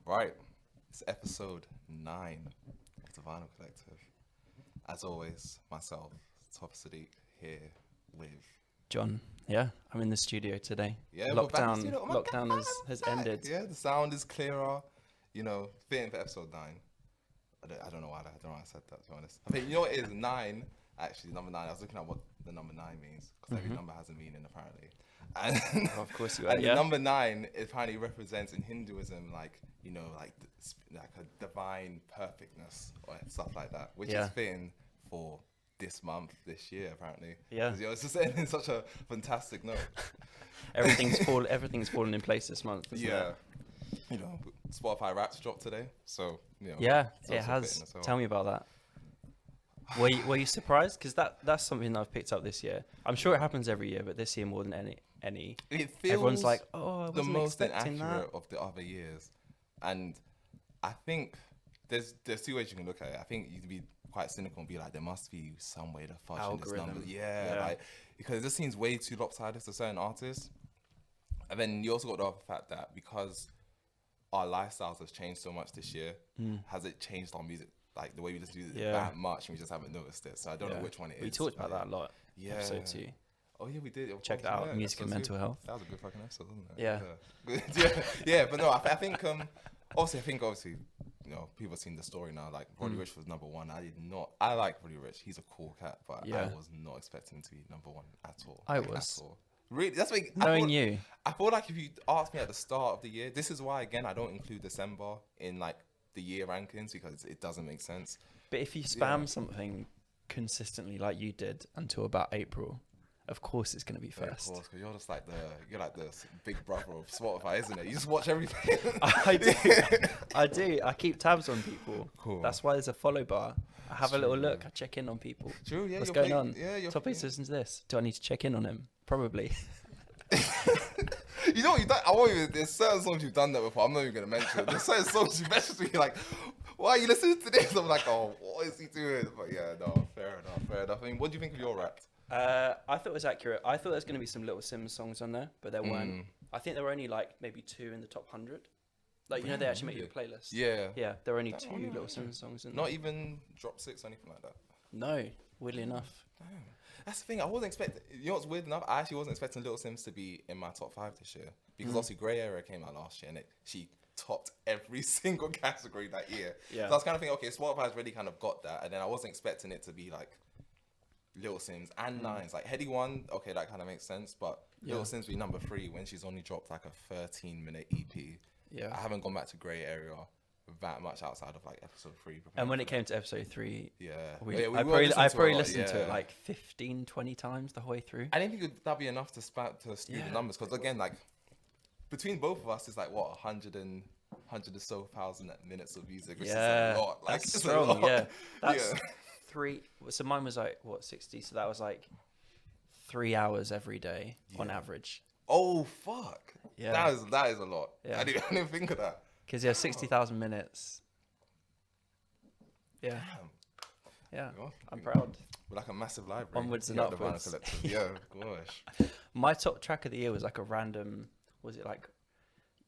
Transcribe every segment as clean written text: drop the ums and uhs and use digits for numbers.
Right, it's episode 9 of the Vinyl Collective. As always, myself, Top Sadiq, here with... John, yeah, I'm in the studio today. Yeah, we're back in the studio. Oh my God, Lockdown has back. ended. Yeah, the sound is clearer, fitting for episode 9. I don't know why I said that, to be honest. I think, you know what it is? 9, actually, number 9. I was looking at what the number 9 means, because every number has a meaning, apparently. And, Of course you are, and yeah. the number 9, it apparently represents in Hinduism, like a divine perfectness or stuff like that, which is fitting for this month, this year, apparently. Yeah. 'Cause, it's just ending such a fantastic note. Everything's fallen in place this month, isn't Yeah. it? Spotify Wraps dropped today, so Yeah, it's it also has. fitting as well. Tell me about that. Were you surprised? Because that's something that I've picked up this year. I'm sure it happens every year, but this year more than any. It feels Everyone's like, oh, I the wasn't most expecting inaccurate that. of the other years, and I think there's 2 ways you can look at it. I think you can be quite cynical and be like, there must be some way to fudge in this number. Yeah, like, because it just seems way too lopsided to certain artists. And then you also got the other fact that because our lifestyles have changed so much this year, has it changed our music, like the way we listen to music that much, and we just haven't noticed it. So I don't know which one it is. We talked about that a lot. Yeah. Episode 2. Oh yeah, we did. Check that out. Music and mental health. That was a good fucking episode, wasn't it? Yeah. yeah. But no, I think obviously, people have seen the story now. Like Roddy Ricch was number 1. I did not. I like Roddy Ricch. He's a cool cat, but I was not expecting him to be number 1 at all. I was. At all. Really, that's what Knowing you. I feel like if you asked me at the start of the year, this is why again I don't include December in like the year rankings, because it doesn't make sense. But if you spam something consistently like you did until about April, of course it's going to be Yeah, of first. course, because you're just like the big brother of Spotify, isn't it? You just watch everything. I do. I keep tabs on people. Cool. That's why there's a follow bar. I have a little look. I check in on people. True, yeah. What's you're going playing- on? Yeah, Topics listens to this. Do I need to check in on him? Probably. You know what you've done? There's certain songs you've done that before. I'm not even gonna mention. There's certain songs you messaged me like, "Why are you listening to this?" I'm like, "Oh, what is he doing?" But yeah, no, fair enough. I mean, what do you think of your rap? I thought it was accurate. I thought there was going to be some Little Sims songs on there, but there weren't. I think there were only like maybe 2 in the top 100. Like, they actually make you a playlist. Yeah. Yeah, there were only 2 Little Sims songs in there. Not even drop 6 or anything like that. No, weirdly enough. Damn. That's the thing. I wasn't expecting. You know what's weird enough? I actually wasn't expecting Little Sims to be in my top 5 this year, because obviously Grey Area came out last year and she topped every single category that year. Yeah. So I was kind of thinking, okay, Spotify's really kind of got that, and then I wasn't expecting it to be like Little Sims and Nines. Like Heady 1, okay, that kind of makes sense, but Little Sims be number 3 when she's only dropped like a 13-minute EP. Yeah. I haven't gone back to Grey Area that much outside of like episode 3. And when it came to episode 3, Yeah. I probably listened to it like 15, 20 times the whole way through. I didn't think that'd be enough to spew the numbers, because again, like between both of us, it's like what 100 and so thousand minutes of music, which is a lot. Like, that's it's strong. a lot. Yeah, that's 3. So mine was like 60. So that was like 3 hours every day on average. Oh fuck! Yeah. That is a lot. Yeah. I didn't think of that. Because 60,000 minutes. Yeah. Yeah. I'm proud. We're like a massive library. Onwards and here at the Vinyl upwards. Collective. Yeah, gosh. My top track of the year was like a random. Was it like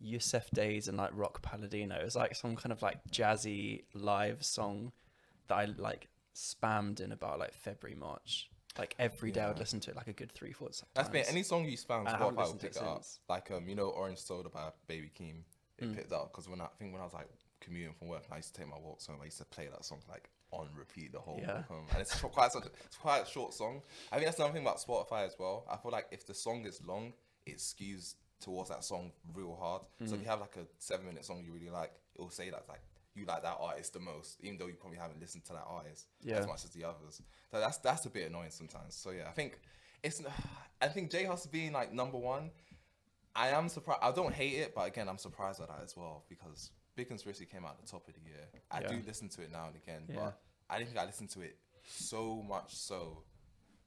Yusef Days and like Rock Palladino? It was like some kind of like jazzy live song that I like spammed in about like February, March. Like every day I would listen to it like a good 3-4 times. That's been any song you spam, I haven't Spotify will listened to pick it it up. since. Like Orange Soda by Baby Keem. It picked up because when I was like commuting from work, and I used to take my walks home. I used to play that song like on repeat the whole walk home, and it's quite a short song. I think that's another thing about Spotify as well. I feel like if the song is long, it skews towards that song real hard. So if you have like a 7-minute song you really like, it will say that like you like that artist the most, even though you probably haven't listened to that artist as much as the others. So that's a bit annoying sometimes. So yeah, I think J Hus being like number 1. I am surprised. I don't hate it, but again, I'm surprised at that as well, because Big Conspiracy came out at the top of the year. I do listen to it now and again, but I didn't think I listened to it so much so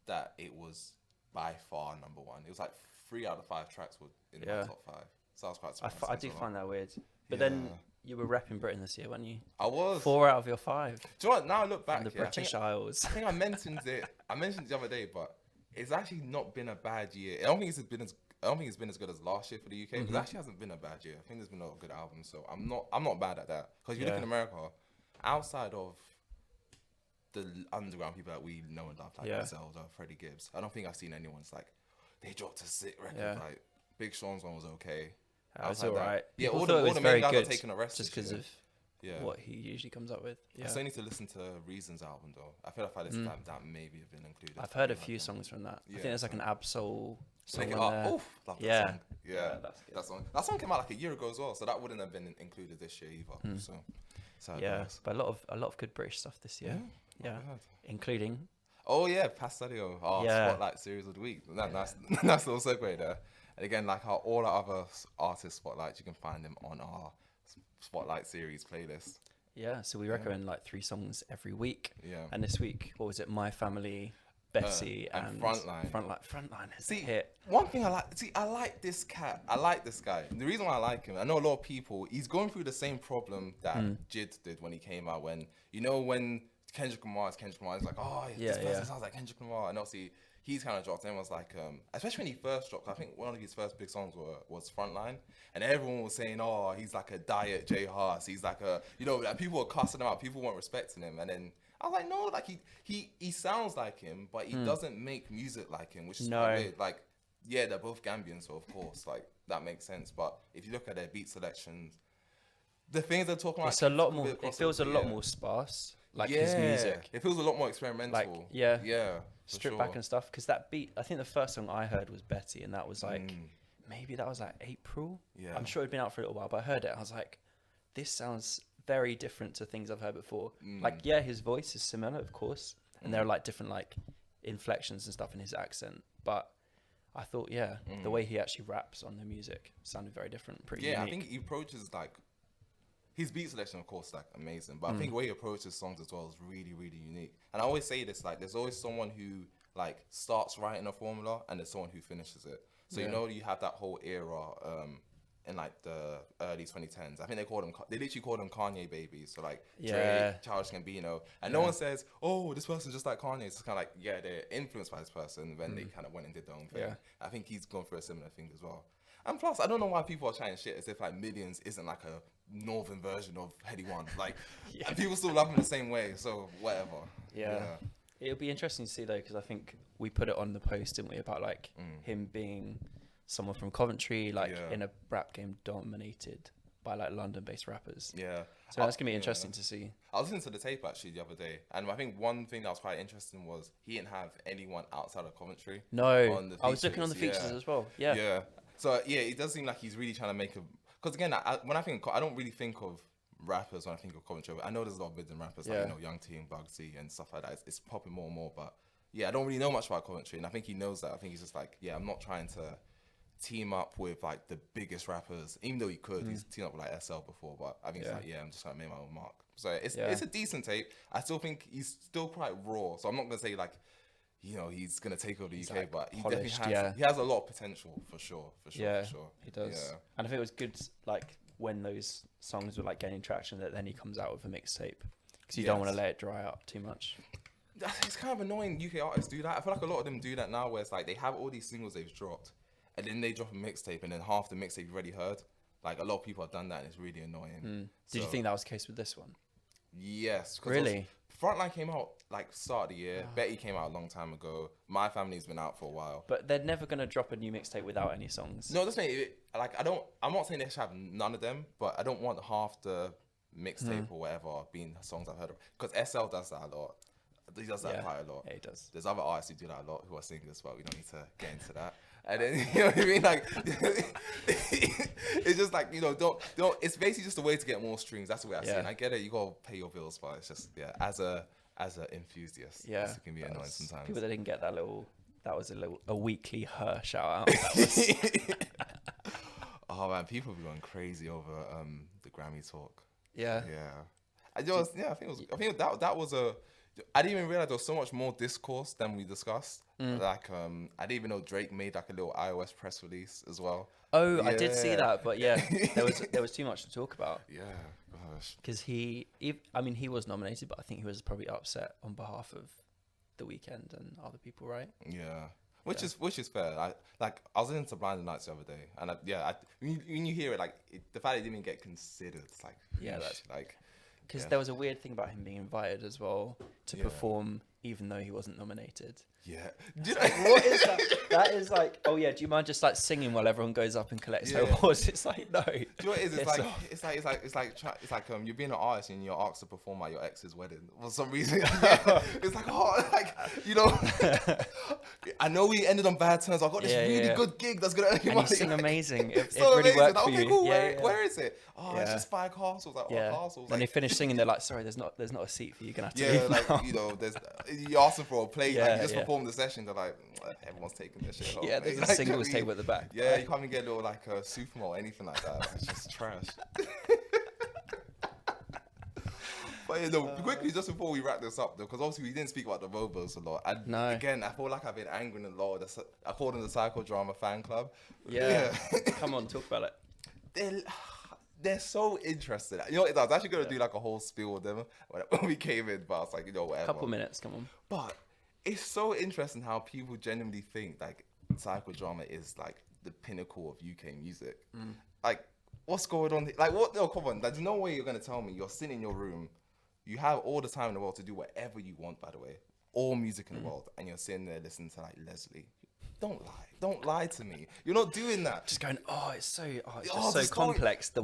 that it was by far number 1. It was like 3 out of 5 tracks were in my top 5. So I was quite surprised. I do find that weird. But then you were repping Britain this year, weren't you? I was. 4 out of your 5. Do you know what? Now I look back, From the British Isles. I think I mentioned it. I mentioned it the other day, but it's actually not been a bad year. I don't think it's been I don't think it's been as good as last year for the UK. Because it actually hasn't been a bad year. I think there's been a lot of good albums. So I'm not bad at that. Because if you look in America, outside of the underground people that we know and love, like Zelda, Freddie Gibbs, I don't think I've seen anyone's like they dropped a sick record. Like Big Sean's one was okay. It was alright. Yeah, all the main guys are taking a rest just because of what he usually comes up with. I still need to listen to Reason's album though. I feel like if I listen to that maybe have been included. I've heard a few songs from that. I think there's like an Absol song on there. Love that song. Yeah, that's good. That song came out like a year ago as well, so that wouldn't have been included this year either. So but a lot of good British stuff this year. Yeah, including. Oh yeah, Pastelio, Spotlight Series of the Week. That's the little segue there. And again, like how all our other artist spotlights, you can find them on our Spotlight Series playlist. Yeah, so we recommend like 3 songs every week. Yeah. And this week, what was it? My Family, Bessie, and Frontline. Frontline is a hit. One thing I like this cat. I like this guy. The reason why I like him, I know a lot of people, he's going through the same problem that Jid did when he came out. When Kendrick Lamar is like, this person sounds like Kendrick Lamar. And obviously, he's kind of dropped in, was like, especially when he first dropped, I think one of his first big songs was Frontline. And everyone was saying, he's like a diet Jay Haas. He's like like people were cussing him out. People weren't respecting him. And then I was like, no, like he sounds like him, but he doesn't make music like him, which is quite weird. Like, yeah, they're both Gambian, so of course, like, that makes sense. But if you look at their beat selections, the things they're talking about, it's a lot more, it feels a lot more sparse. Like his music, it feels a lot more experimental. Like, strip back and stuff. Because that beat, I think the first song I heard was Betty, and that was like maybe that was like April. Yeah, I'm sure it'd been out for a little while, but I heard it. I was like, this sounds very different to things I've heard before. Like, his voice is similar, of course, and there are like different like inflections and stuff in his accent, but I thought, the way he actually raps on the music sounded very different. Pretty unique. I think he approaches like. His beat selection, of course, like amazing, but I think the way he approaches songs as well is really, really unique. And I always say this, like, there's always someone who like starts writing a formula, and there's someone who finishes it. So you have that whole era in like the early 2010s. I think they literally called them Kanye babies. So like Drake, Childish Gambino, and no one says, "Oh, this person's just like Kanye." It's kind of like they're influenced by this person, when they kind of went and did their own thing. I think he's gone through a similar thing as well. And plus, I don't know why people are trying shit as if like Millions isn't like a northern version of Heady One. Like, and people still love him the same way. So whatever. Yeah. It'll be interesting to see though, because I think we put it on the post, didn't we, about like him being someone from Coventry, like in a rap game dominated by like London-based rappers. Yeah. So that's gonna be interesting to see. I was listening to the tape actually the other day, and I think one thing that was quite interesting was he didn't have anyone outside of Coventry. No, I was looking on the features as well. Yeah. Yeah. So it does seem like he's really trying to make a. Because again, when I think, I don't really think of rappers when I think of Coventry. I know there's a lot of midland rappers like Young T and Bugsy and stuff like that. It's popping more and more, but I don't really know much about Coventry, and I think he knows that. I think he's just like, I'm not trying to team up with like the biggest rappers, even though he could. He's teamed up with like SL before, but I think it's like, I'm just trying to make my own mark. So it's a decent tape. I still think he's still quite raw, so I'm not gonna say like, he's gonna take over the UK, like, but he polished, definitely has a lot of potential for sure. He does. Yeah. And I think it was good, like when those songs were like gaining traction, that then he comes out with a mixtape, because you don't want to let it dry out too much. It's kind of annoying UK artists do that. I feel like a lot of them do that now, where it's like they have all these singles they've dropped, and then they drop a mixtape, and then half the mixtape you've already heard. Like, a lot of people have done that, and it's really annoying. Did you think that was the case with this one? Yes. Really? Frontline came out like start of the year. Betty came out a long time ago. My Family's been out for a while. But they're never gonna drop a new mixtape without any songs. No, that's not like I'm not saying they should have none of them, but I don't want half the mixtape or whatever being songs I've heard of. Because SL does that a lot. He does that quite a lot. Yeah, he does. There's other artists who do that a lot who are singers, but we don't need to get into that. And then, you know what I mean? Like, it's just like, don't. It's basically just a way to get more streams. That's the way I see it. And I get it. You gotta pay your bills, but it's just as a enthusiast, it can be annoying sometimes. People that didn't get that was a weekly her shout out. Oh man, people have been going crazy over the Grammy talk. Yeah. I think that was a. I didn't even realize there was so much more discourse than we discussed. Like, I didn't even know Drake made like a little iOS press release as well. Oh, I did see that, but there was too much to talk about. Yeah, gosh. Because he was nominated, but I think he was probably upset on behalf of The Weeknd and other people, right? Yeah. which is fair. I was listening to Blinding Nights the other day, and when you hear it, like the fact it didn't even get considered, it's like that's like because there was a weird thing about him being invited as well to perform, even though he wasn't nominated. Yeah. What is that? That is like, oh yeah, do you mind just like singing while everyone goes up and collects their awards? It's like, no. Do you know what it is? It's like you're being an artist and you're asked to perform at your ex's wedding for some reason. It's like, oh, like, you know, I know we ended on bad terms. I've got this really good gig that's gonna earn you money. You sing amazing. It so really amazing. worked for okay, you. Cool. Where is it? Oh, it's just 5 castles. Like, what castles? When like, they finish singing, they're like, sorry, there's not a seat for you. You're gonna have to leave like now. you know, you're asking for a plate. Like, you just perform the session. They're like, everyone's taking this shit home. Yeah, there's a like, singles table at the back. Yeah, you can't even get a little like a Supermodel or anything like that. It's just trash. But you know, quickly, just before we wrap this up, though, because obviously we didn't speak about the Vobos a lot. And again, I feel like I've been angering a lot according to the Psychodrama fan club. Yeah. Come on, talk about it. They're so interested. You know, I was actually going to do like a whole spiel with them when we came in, but I was like, you know, whatever. Couple minutes, come on. But it's so interesting how people genuinely think like Psychodrama is like the pinnacle of UK music. Like, what's going on? Like, what? No, come on. There's no way you're going to tell me you're sitting in your room. You have all the time in the world to do whatever you want, by the way. All music in the world. And you're sitting there listening to like Leslie. Don't lie. Don't lie to me. You're not doing that. Just going, it's so complex. The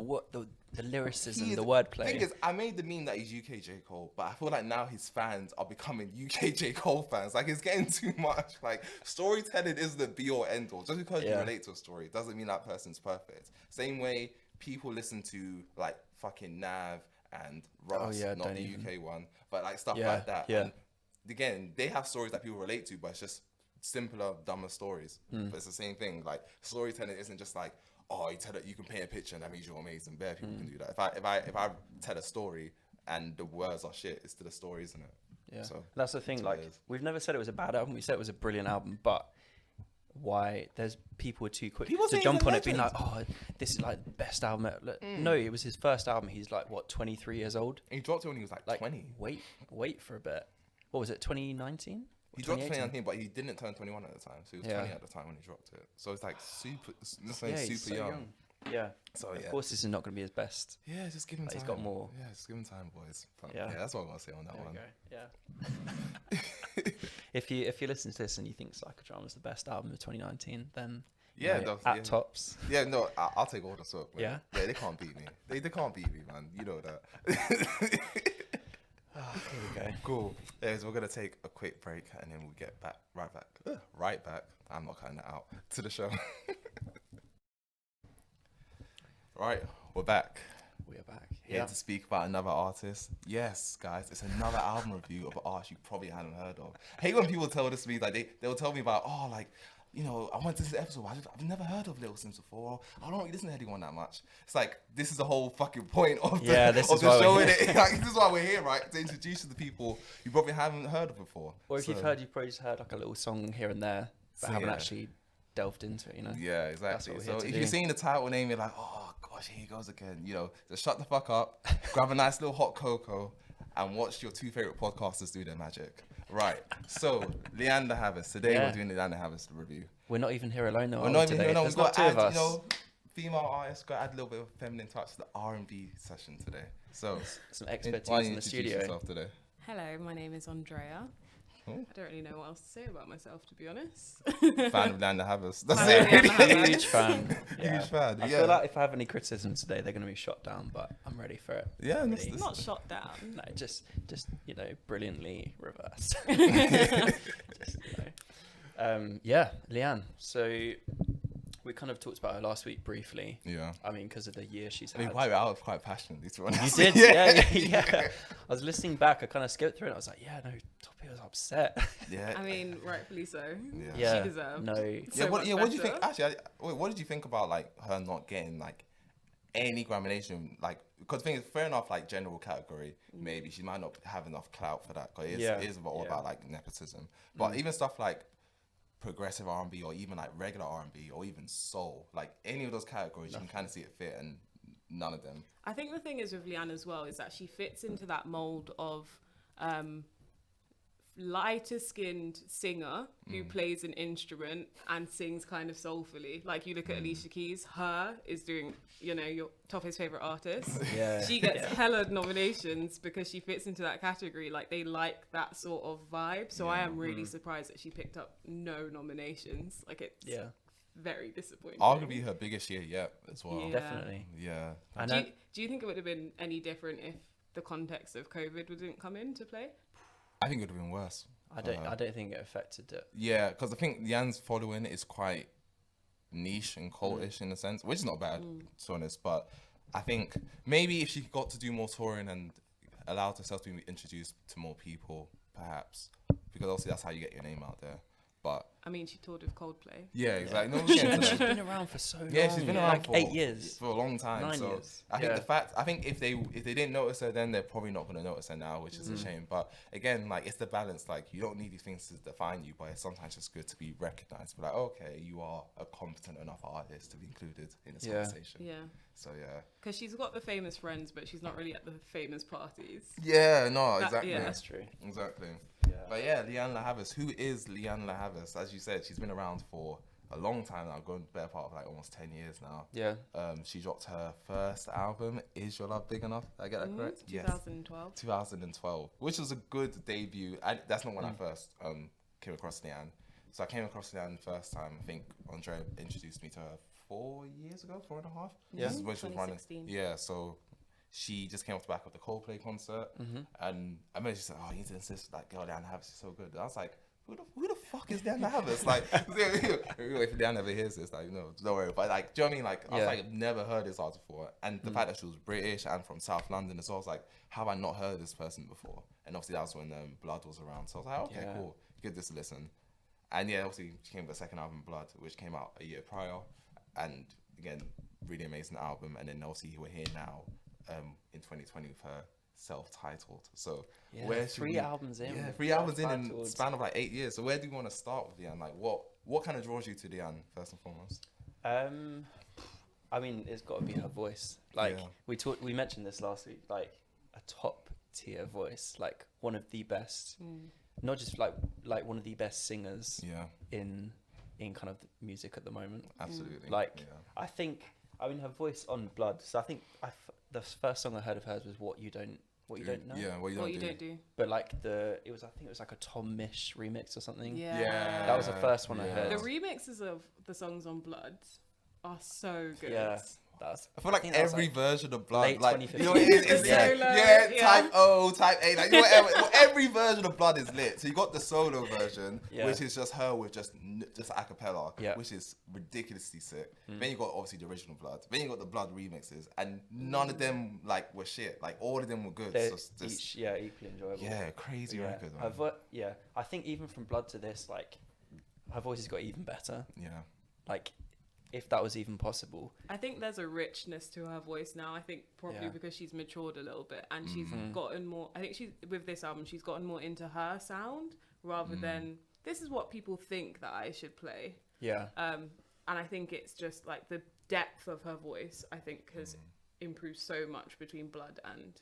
lyricism, the wordplay. The thing is, I made the meme that he's UK J. Cole, but I feel like now his fans are becoming UK J. Cole fans. Like, it's getting too much. Like, storytelling isn't the be or end all. Just because you relate to a story doesn't mean that person's perfect. Same way people listen to like fucking Nav and Ross, not the UK one, but like stuff like that. Yeah. And again, they have stories that people relate to, but it's just simpler, dumber stories. But it's the same thing. Like, storytelling isn't just like, you can paint a picture and that means you're amazing. Bare people can do that. If I tell a story and the words are shit, it's to the story, isn't it? Yeah. So that's the thing. Like, we've never said it was a bad album. We said it was a brilliant album, but why there's people were too quick to jump on it being like, this is like the best album. No, it was his first album. He's like, what, 23 years old? And he dropped it when he was like 20. Wait for a bit. What was it, 2019? He dropped 2019, but he didn't turn 21 at the time, so he was 20 at the time when he dropped it. So it's like super young. Yeah. So of course, this is not going to be his best. Yeah, just give him time. He's got more. Yeah, just give him time, boys. But yeah, that's what I'm gonna say on that one. Yeah. If you listen to this and you think Psychodrama is the best album of 2019, then tops. Yeah, no, I'll take all the smoke. Yeah, they can't beat me. They can't beat me, man. You know that. Here we go. Cool. So we're gonna take a quick break and then we'll get right back. I'm not cutting that out to the show. Right, we're back. We are back. Here to speak about another artist. Yes, guys, it's another album review of an artist you probably hadn't heard of. I hate when people tell this to me, like they'll tell me about, you know, I went to this episode, I've never heard of Little Sims before. I don't really listen to anyone that much. It's like, this is the whole fucking point of the show, innit? Like, this is why we're here, right? To introduce you to the people you probably haven't heard of before. Or if you've probably just heard like a little song here and there, but haven't actually delved into it, you know? Yeah, exactly. So if you're seeing the title name, you're like, oh gosh, here he goes again. You know, just shut the fuck up, grab a nice little hot cocoa, and watch your two favorite podcasters do their magic. Right. So, Lianne La Havas. Today we're doing the Lianne La Havas review. We're not even here alone, though. We're not even here alone. We've got two of us. You know, female artists, got to add a little bit of feminine touch to the R&B session today. So, some expertise in the studio. Yourself today? Hello, my name is Ondraya. Oh. I don't really know what else to say about myself, to be honest. Fan of Lianne La Havas. That's it. Huge fan. Yeah. Huge fan. I feel like if I have any criticisms today, they're going to be shot down, but I'm ready for it. Yeah, not shot down. No, just you know, brilliantly reversed. Lianne. So we kind of talked about her last week briefly. Yeah. I mean, because of the year she's had. I mean, I was quite passionately to run. You did? Yeah. I was listening back. I kind of skipped through it. And I was like, Toppy was upset. Yeah. I mean, rightfully so. Yeah. She deserved. No. What did you think? Actually, what did you think about like her not getting like any Grammy nomination? Like, because the thing is, fair enough, like general category, maybe she might not have enough clout for that. Because it is all about like nepotism. But even stuff like progressive R&B or even like regular R&B or even soul, like any of those categories, you can kind of see it fit, and none of them. I think the thing is with Lianne as well is that she fits into that mold of lighter skinned singer who plays an instrument and sings kind of soulfully. Like you look at Alicia Keys, her is doing, you know, your Toffee's favorite artist. Yeah. She gets hella nominations because she fits into that category. Like they like that sort of vibe. So I am really surprised that she picked up no nominations. Like it's very disappointing. Arguably her biggest year yet as well. Yeah. Definitely. Yeah. And Do you think it would have been any different if the context of COVID didn't come into play? I think it would have been worse. I don't think it affected it. Yeah, because I think Lianne's following is quite niche and cultish in a sense, which is not bad, to be honest. But I think maybe if she got to do more touring and allowed herself to be introduced to more people, perhaps, because obviously that's how you get your name out there. But I mean, she toured with Coldplay. yeah, exactly. No, She's been around for so long. yeah, she's been around like for 8 years. for a long time. 9 so years. I think I think if they didn't notice her then, they're probably not going to notice her now, which is a shame. But again, like it's the balance. Like you don't need these things to define you, but it's sometimes just good to be recognized. But like, okay, you are a competent enough artist to be included in this conversation. Yeah. So yeah. Because she's got the famous friends, but she's not really at the famous parties. Yeah. No. Exactly. yeah. That's true. Exactly. Yeah. But yeah, Lianne La Havas. Who is Lianne La Havas? As you said, she's been around for a long time now, going better part of like almost 10 years now. Yeah. She dropped her first album, Is Your Love Big Enough? Did I get that correct? 2012. 2012, which was a good debut. That's not when I first came across Lianne. So I came across Lianne first time, I think Ondraya introduced me to her 4 years ago, 4.5. Yeah. This is when she was running. 2016. Yeah, so she just came off the back of the Coldplay concert. And I remember she said, oh, you need to insist, like, girl, Lianne La Havas is so good. And I was like, who the fuck is Lianne La Havas? Like, if Lianne ever hears this, like, no, don't worry. But like, do you know what I mean? Like, I was like, I've never heard this artist before. And the fact that she was British and from South London as well, I was like, how have I not heard this person before? And obviously that was when Blood was around. So I was like, okay, cool, give this a listen. And yeah, obviously she came with the second album, Blood, which came out a year prior. And again, really amazing album. And then obviously we're here now in 2020 with her self-titled. So where should 3 albums in. Yeah, 3 albums in a span of like 8 years. So where do you want to start with Lianne? Like what kind of draws you to Lianne first and foremost? I mean, it's got to be her voice. Like we mentioned this last week. Like a top tier voice, like one of the best. Not just like one of the best singers. In kind of music at the moment. Absolutely. Like I think. I mean, her voice on Blood. So I think the first song I heard of hers was What You Don't Know. Yeah, What You Don't Do. But like I think it was like a Tom Misch remix or something. Yeah. That was the first one I heard. The remixes of the songs on Blood are so good. Yeah. I feel like every version of Blood, late like 2015. you know, it's type O, type A, like you know, whatever. Every version of Blood is lit. So you got the solo version, which is just her with just a cappella, which is ridiculously sick. Then you got obviously the original Blood. Then you got the Blood remixes, and none of them like were shit. Like all of them were good. They're So each equally enjoyable. Yeah, crazy record. Man. I think even from Blood to this, like her voice has got even better. Yeah. Like if that was even possible. I think there's a richness to her voice now. I think probably because she's matured a little bit and she's gotten more. I think with this album she's gotten more into her sound rather than this is what people think that I should play. Yeah. And I think it's just like the depth of her voice. I think has improved so much between Blood and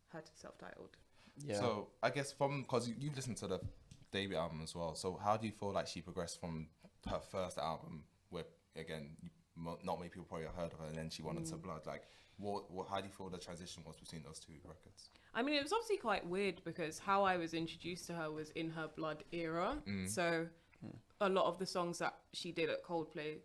her self-titled. Yeah. So I guess because you've listened to the debut album as well. So how do you feel like she progressed from her first album, where again not many people probably have heard of her, and then she went into Blood? Like, how do you feel the transition was between those two records? I mean, it was obviously quite weird because how I was introduced to her was in her Blood era. So a lot of the songs that she did at Coldplay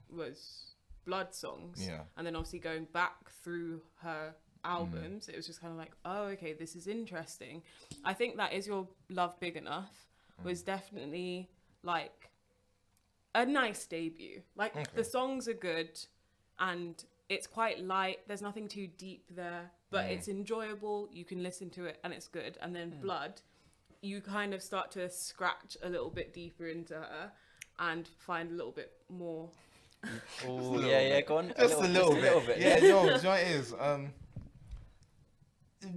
was Blood songs. Yeah. And then obviously going back through her albums, it was just kind of like, oh, okay, this is interesting. I think that Is Your Love Big Enough was definitely like a nice debut. Like the songs are good and it's quite light. There's nothing too deep there, but it's enjoyable. You can listen to it and it's good. And then Blood, you kind of start to scratch a little bit deeper into her and find a little bit more. Oh yeah, go on. Just a little bit. Yeah, no, you know what it is?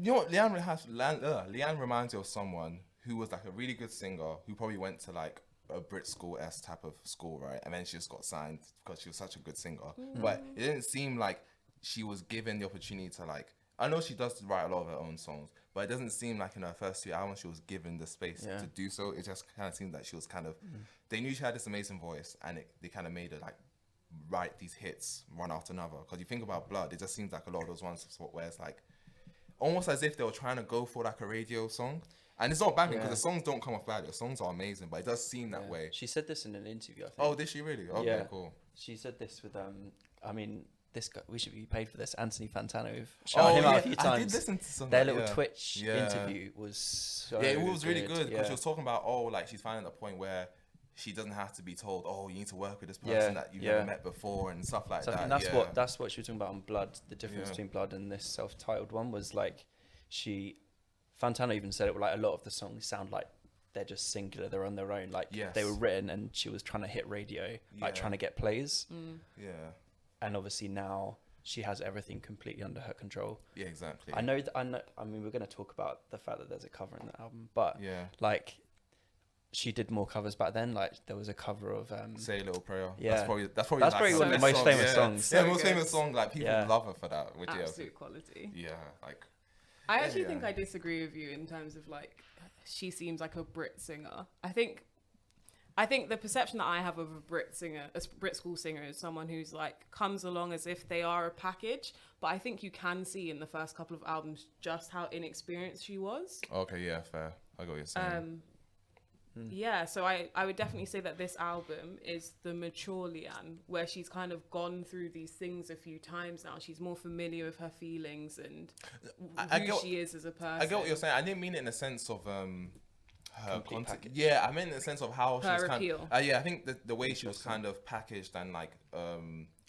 You know what? Lianne reminds you of someone who was like a really good singer who probably went to like a Brit school-esque type of school, right? And then she just got signed because she was such a good singer. But it didn't seem like she was given the opportunity to like I know she does write a lot of her own songs, but it doesn't seem like in her first 2 albums she was given the space to do so. It just kind of seemed like she was kind of, they knew she had this amazing voice, and they kind of made her like write these hits one after another. Because you think about Blood, it just seems like a lot of those ones where it's like almost as if they were trying to go for like a radio song. And it's not bad because the songs don't come off bad. The songs are amazing, but it does seem that way. She said this in an interview, I think. Oh, did she really? Okay, cool. She said this with I mean, this guy, we should be paid for this, Anthony Fantano. We've shouted him out a few times. I did listen to some. Their little Twitch interview was so it was really good because she was talking about like she's finding a point where she doesn't have to be told, oh, you need to work with this person that you've never met before and stuff like that. I think that's what she was talking about on Blood. The difference between Blood and this self-titled one was like Fantano even said it, like a lot of the songs sound like they're just singular, they're on their own, like they were written and she was trying to hit radio, like trying to get plays. And obviously now she has everything completely under her control. Yeah, exactly. I mean, we're going to talk about the fact that there's a cover in the album, but like she did more covers back then. Like there was a cover of Say a Little Prayer. Yeah, that's probably like one of the most famous songs. Yeah, most famous song. Like people love her for that. Which absolute quality. Yeah, like I actually think I disagree with you in terms of like she seems like a Brit singer. I think the perception that I have of a Brit school singer, is someone who's like comes along as if they are a package. But I think you can see in the first couple of albums just how inexperienced she was. Okay, yeah, fair. I got what you're saying. Yeah, so I would definitely say that this album is the mature Lianne, where she's kind of gone through these things a few times now. She's more familiar with her feelings and who she is as a person. I get what you're saying. I didn't mean it in the sense of her content. Yeah, I meant in the sense of how she was appeal. I think the way she was kind of packaged and like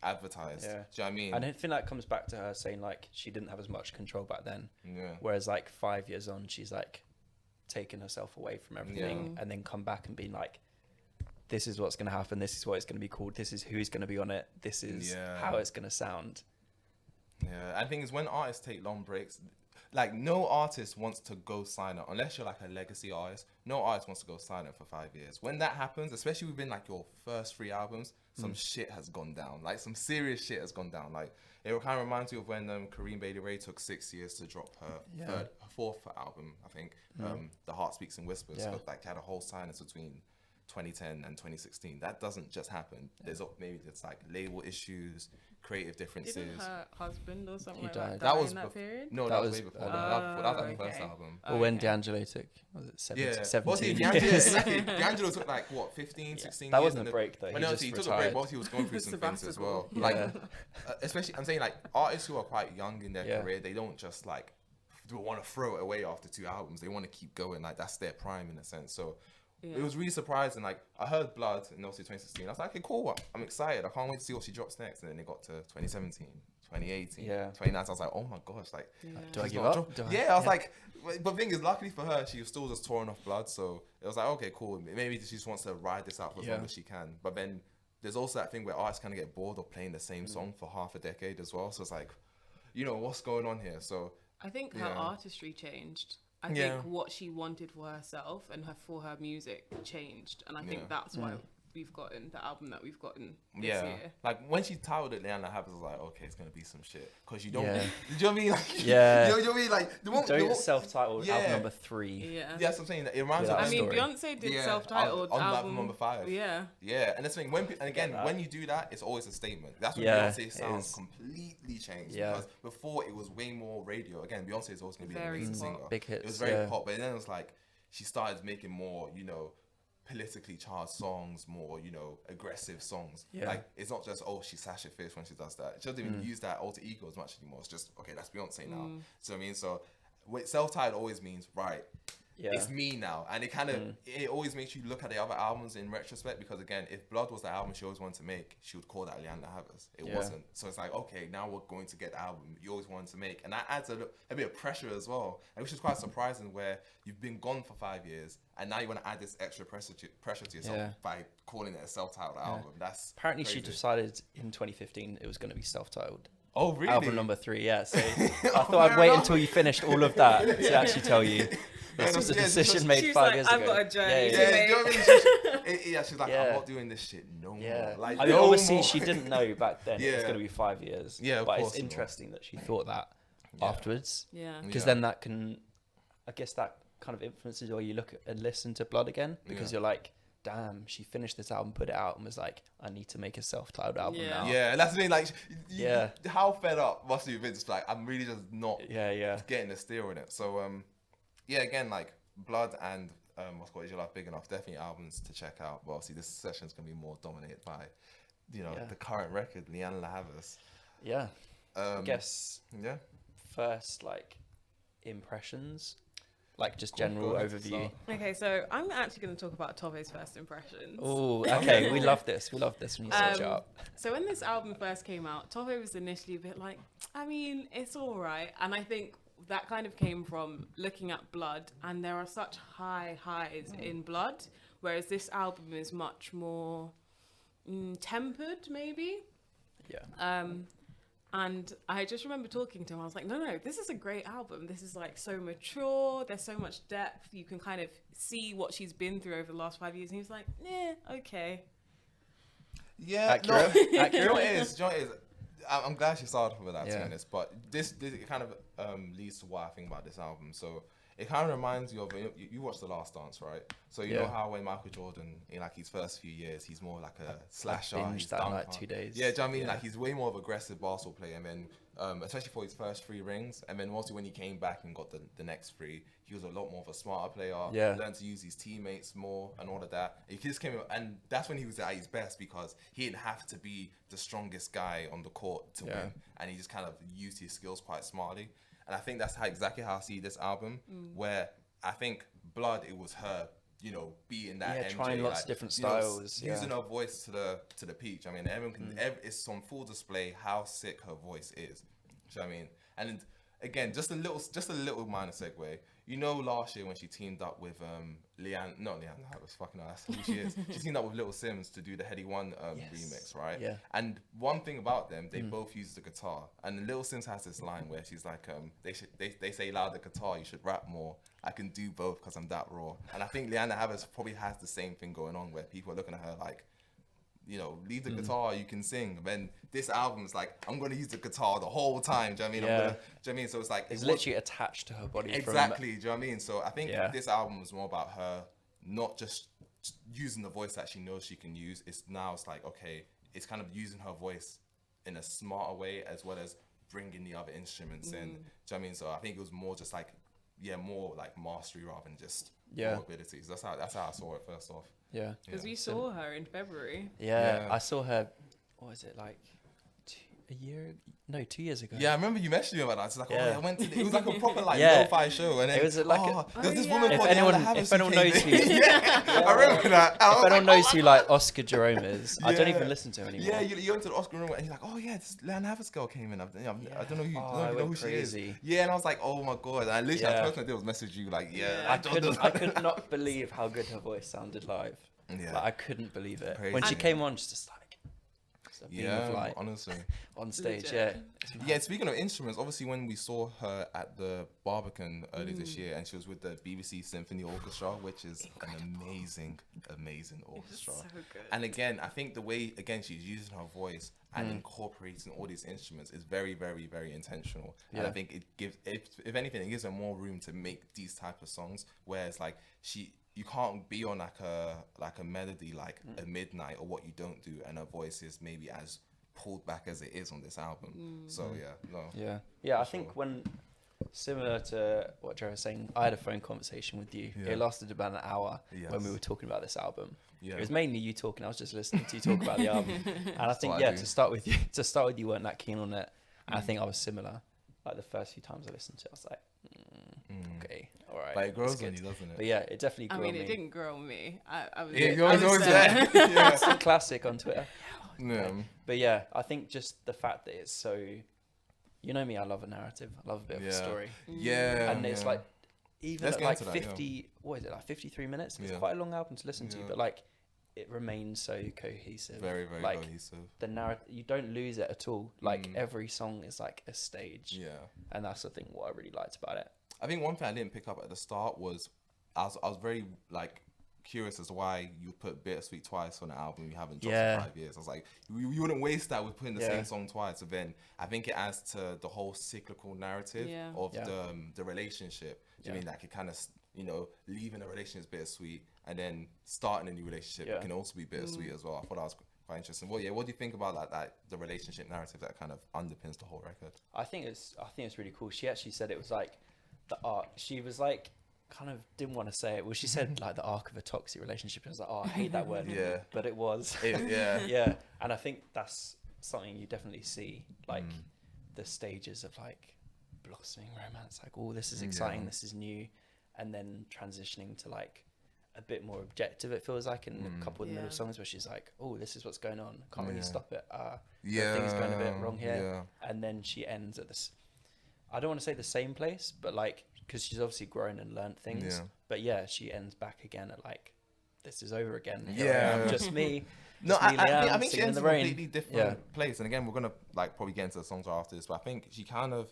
advertised. Yeah. Do you know what I mean? And I think that comes back to her saying like she didn't have as much control back then. Yeah. Whereas like 5 years on, she's like taken herself away from everything and then come back and being like, this is what's going to happen, this is what it's going to be called, this is who's going to be on it, this is how it's going to sound. I think it's when artists take long breaks, like no artist wants to go silent unless you're like a legacy artist. No artist wants to go silent for 5 years. When that happens, especially within like your first 3 albums, some shit has gone down, like some serious shit has gone down. Like it kind of reminds you of when Kareem Bailey Rae took 6 years to drop her fourth album, I think, The Heart Speaks in Whispers. So like had a whole silence between 2010 and 2016. That doesn't just happen. There's maybe it's like label issues, creative differences. Didn't her husband or something like that that was in that period? No, that was way before. That was like the first album. Or when D'Angelo took, was it 17 years? D'Angelo took like what, 15, 16 that years? wasn't a break though. He took a break whilst he was going through some things as well. Like, especially, I'm saying like artists who are quite young in their career, they don't just like want to throw it away after 2 albums. They want to keep going. Like that's their prime in a sense. So it was really surprising. Like I heard Blood in obviously 2016. I was like, okay, cool. I'm excited. I can't wait to see what she drops next. And then it got to 2017, 2018, 2019. I was like, oh my gosh, like, do I give up? I was like, but the thing is, luckily for her, she was still just touring off Blood. So it was like, okay, cool. Maybe she just wants to ride this out for as long as she can. But then there's also that thing where artists kind of get bored of playing the same song for half a decade as well. So it's like, what's going on here? So I think her artistry changed. I think what she wanted for herself and for her music changed, and I think that's why we've gotten the album that we've gotten this year. Like when she titled it Lianne La Havas, I was like, okay, it's gonna be some shit because you don't. Do you know what I mean? Like, you know what I mean? Like the self-titled album number 3. Yeah, that's what I'm saying. It reminds me. I mean, Beyonce did self-titled on album number 5. Yeah, and that's the thing. When you do that, it's always a statement. That's when Beyonce sounds completely changed. Because before it was way more radio. Again, Beyonce is always gonna be an amazing singer. Big hits. It was very pop, but then it was like she started making more, politically charged songs, more, aggressive songs. Like it's not just she's Sasha Fierce when she does that. She doesn't even use that alter ego as much anymore. It's just okay, that's Beyonce now. So I mean, so self-titled always means it's me now, and it kind of it always makes you look at the other albums in retrospect, because again, if Blood was the album she always wanted to make, she would call that Lianne La Havas. It wasn't. So it's like, okay, now we're going to get the album you always wanted to make, and that adds a bit of pressure as well, and which is quite surprising, where you've been gone for 5 years and now you want to add this extra pressure to yourself by calling it a self-titled album. That's apparently crazy. She decided in 2015 it was going to be self-titled. Oh really? Album number 3, so I thought I'd wait until you finished all of that to actually tell you. This was a decision made 5 years ago. I've got a journey. She's like, I'm not doing this shit no more. Like, I mean, obviously she didn't know back then it was going to be 5 years. Yeah, but it's interesting that she thought that. afterwards. Yeah. Because then that can, I guess that kind of influences where you look at and listen to Blood again, because you're like, damn, she finished this album, put it out, and was like, I need to make a self-titled album now. Yeah, and that's the thing. Like, how fed up must you have been? Just like, I'm really just not getting the steer on it. So, again, like Blood and what's called Is Your Life Big Enough? Definitely albums to check out. But obviously, this session's gonna be more dominated by, the current record, Lianne La Havas. Yeah. I guess. Yeah. First, like, impressions. Like, just general overview. Okay, so I'm actually going to talk about Tove's first impressions. Oh, okay. We love this. We love this when you switch it up. So when this album first came out, Tove was initially a bit like, I mean, it's all right. And I think that kind of came from looking at Blood, and there are such high highs in Blood, whereas this album is much more tempered, maybe. Yeah. And I just remember talking to him. I was like, no, this is a great album. This is like so mature. There's so much depth. You can kind of see what she's been through over the last 5 years. And he was like, okay. Yeah, accurate. Accurate. You know what it is? I'm glad she started with that, to be honest. But this it kind of leads to what I think about this album. So it kind of reminds you of, you watched The Last Dance, right? So you know how when Michael Jordan, in like his first few years, he's more like a slasher. He's that in like 2 days. Yeah, do you know what I mean? Like, he's way more of an aggressive basketball player. And then, especially for his first 3 rings. And then mostly when he came back and got the next 3, he was a lot more of a smarter player. Yeah. Learned to use his teammates more and all of that. He just came, and that's when he was at his best, because he didn't have to be the strongest guy on the court to win. And he just kind of used his skills quite smartly. And I think that's exactly how I see this album, where I think Blood, it was her, being that MJ, trying lots of different styles, using her voice to the peach. I mean, everyone can. It's on full display how sick her voice is. Do you know what I mean? And again, just a little minor segue. Last year when she teamed up with Lianne, not Lianne, that was fucking hell, that's who she is. She teamed up with Little Sims to do the Heady One remix, right? Yeah. And one thing about them, they both use the guitar. And Little Sims has this line where she's like, they say loud the guitar, you should rap more. I can do both because I'm that raw. And I think Lianne La Havas probably has the same thing going on, where people are looking at her like, leave the guitar, you can sing. Then this album's like, I'm gonna use the guitar the whole time. Do you know what I mean? Do you know what I mean? So it's like, it's literally attached to her body. Exactly. Do you know what I mean? So I think this album was more about her not just using the voice that she knows she can use. It's like, okay, it's kind of using her voice in a smarter way, as well as bringing the other instruments in. Do you know what I mean? So I think it was more just like, more like mastery rather than just more abilities. That's how I saw it first off. Yeah. Because we saw her in February. Yeah, I saw her, what was it, like 2 years ago? Yeah, I remember you messaged me about that. It's like, I went to, it was like a proper like lo-fi show. And then, it was like there's this woman if called anyone, Lianne La Havas if anyone who came knows in. who, I remember that. If anyone knows who like Oscar Jerome is, I don't even listen to him anymore. Yeah, you went to the Oscar room and you're like, oh yeah, this Lianne La Havas girl came in. I don't know who, I don't know who she is. Yeah, and I was like, oh my god. And I literally, the first thing I did was message you like, I could not believe how good her voice sounded live. Yeah, like, I couldn't believe it when she came on. Just like, honestly, on stage. Speaking of instruments, obviously when we saw her at the Barbican earlier this year, and she was with the BBC Symphony Orchestra, which is an amazing orchestra. So good. And again, I think the way she's using her voice and incorporating all these instruments is very, very, very intentional. And I think it gives, if anything, it gives her more room to make these type of songs, where it's like you can't be on like a melody like a Midnight or What You Don't Do, and her voice is maybe as pulled back as it is on this album. So I think when, similar to what Joe was saying, I had a phone conversation with you. It lasted about an hour when we were talking about this album. It was mainly you talking. I was just listening to you talk about the album. And I think to start with you weren't that keen on it. And I think I was similar. Like the first few times I listened to it, I was like, okay, all right. But it grows on you, doesn't it? But yeah, it definitely grew on me. It didn't grow on me. I was always there. It's a classic on Twitter. Yeah. But yeah, I think just the fact that it's so, you know me, I love a narrative. I love a bit of a story. Yeah. And it's like, even at like 50, what is it, like 53 minutes? It's quite a long album to listen to, but like, it remains so cohesive. Very, very cohesive. The narrative, you don't lose it at all. Like every song is like a stage. Yeah. And that's the thing what I really liked about it. I think one thing I didn't pick up at the start was I was very like curious as to why you put Bittersweet twice on an album you haven't dropped for 5 years. I was like, you wouldn't waste that with putting the same song twice. So then I think it adds to the whole cyclical narrative of the relationship. Do you mean like it kind of, you know, leaving a relationship is bittersweet, and then starting a new relationship can also be bittersweet as well. I thought that was quite interesting. Well, what do you think about that the relationship narrative that kind of underpins the whole record? I think it's really cool. She actually said it was like the arc. She was like, kind of didn't want to say it. Well, she said like the arc of a toxic relationship. I was like, oh, I hate that word. But it was. Yeah. And I think that's something you definitely see, like the stages of like blossoming romance. Like, oh, this is exciting. This is new. And then transitioning to like a bit more objective, it feels like, in a couple of the middle songs where she's like, oh, this is what's going on. Can't really stop it. Things going a bit wrong here. And then she ends at this, I don't want to say the same place, but like, because she's obviously grown and learned things. But she ends back again at like, this is over again. Just me. No, I think she ends in a completely different place. And again, we're gonna like probably get into the songs after this, but I think she kind of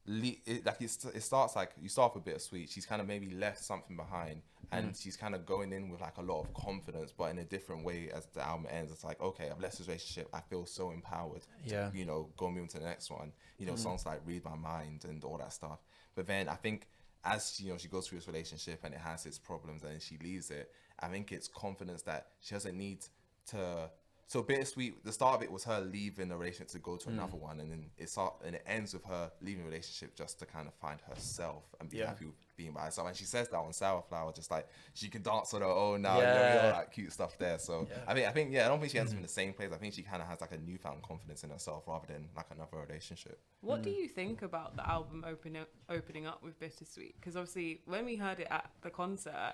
it starts like, you start with Bittersweet. She's kind of maybe left something behind, and she's kind of going in with like a lot of confidence, but in a different way. As the album ends, it's like, okay, I've left this relationship, I feel so empowered to, you know, go and move into the next one. You know, songs like Read My Mind and all that stuff. But then I think as you know, she goes through this relationship and it has its problems, and then she leaves it, I think it's confidence that she doesn't need to. So Bittersweet, the start of it was her leaving the relationship to go to another one, and then it ends with her leaving the relationship just to kind of find herself and be happy with being by herself. And she says that on Sour Flower, just like she can dance on her own now, you know, all that cute stuff there. So I think I don't think she ends up in the same place. I think she kind of has like a newfound confidence in herself rather than like another relationship. What do you think about the album opening up with Bittersweet? Because obviously when we heard it at the concert,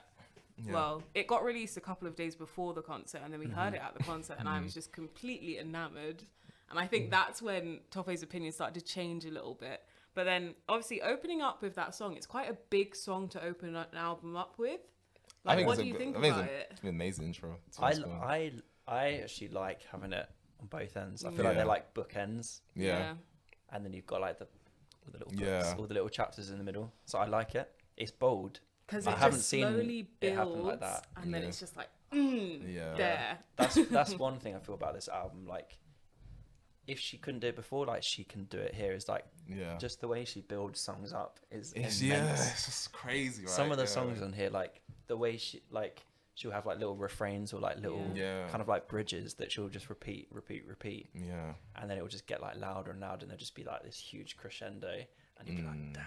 well, it got released a couple of days before the concert, and then we heard it at the concert, and I was just completely enamored. And I think that's when Tofe's opinion started to change a little bit. But then, obviously, opening up with that song, it's quite a big song to open an album up with. Like, what do you think about it? It's an amazing intro. I actually like having it on both ends. I feel like they're like bookends. Yeah. And then you've got like the little books, all the little chapters in the middle. So I like it. It's bold. Because it just slowly builds, like that. And then it's just like, there. That's one thing I feel about this album. Like, if she couldn't do it before, like she can do it here. Is like, just the way she builds songs up is immense. It's just crazy. Right? Some of the songs on here, like the way she'll have like little refrains or like little kind of like bridges that she'll just repeat. Yeah. And then it will just get like louder and louder, and there'll just be like this huge crescendo, and you'll be like, damn.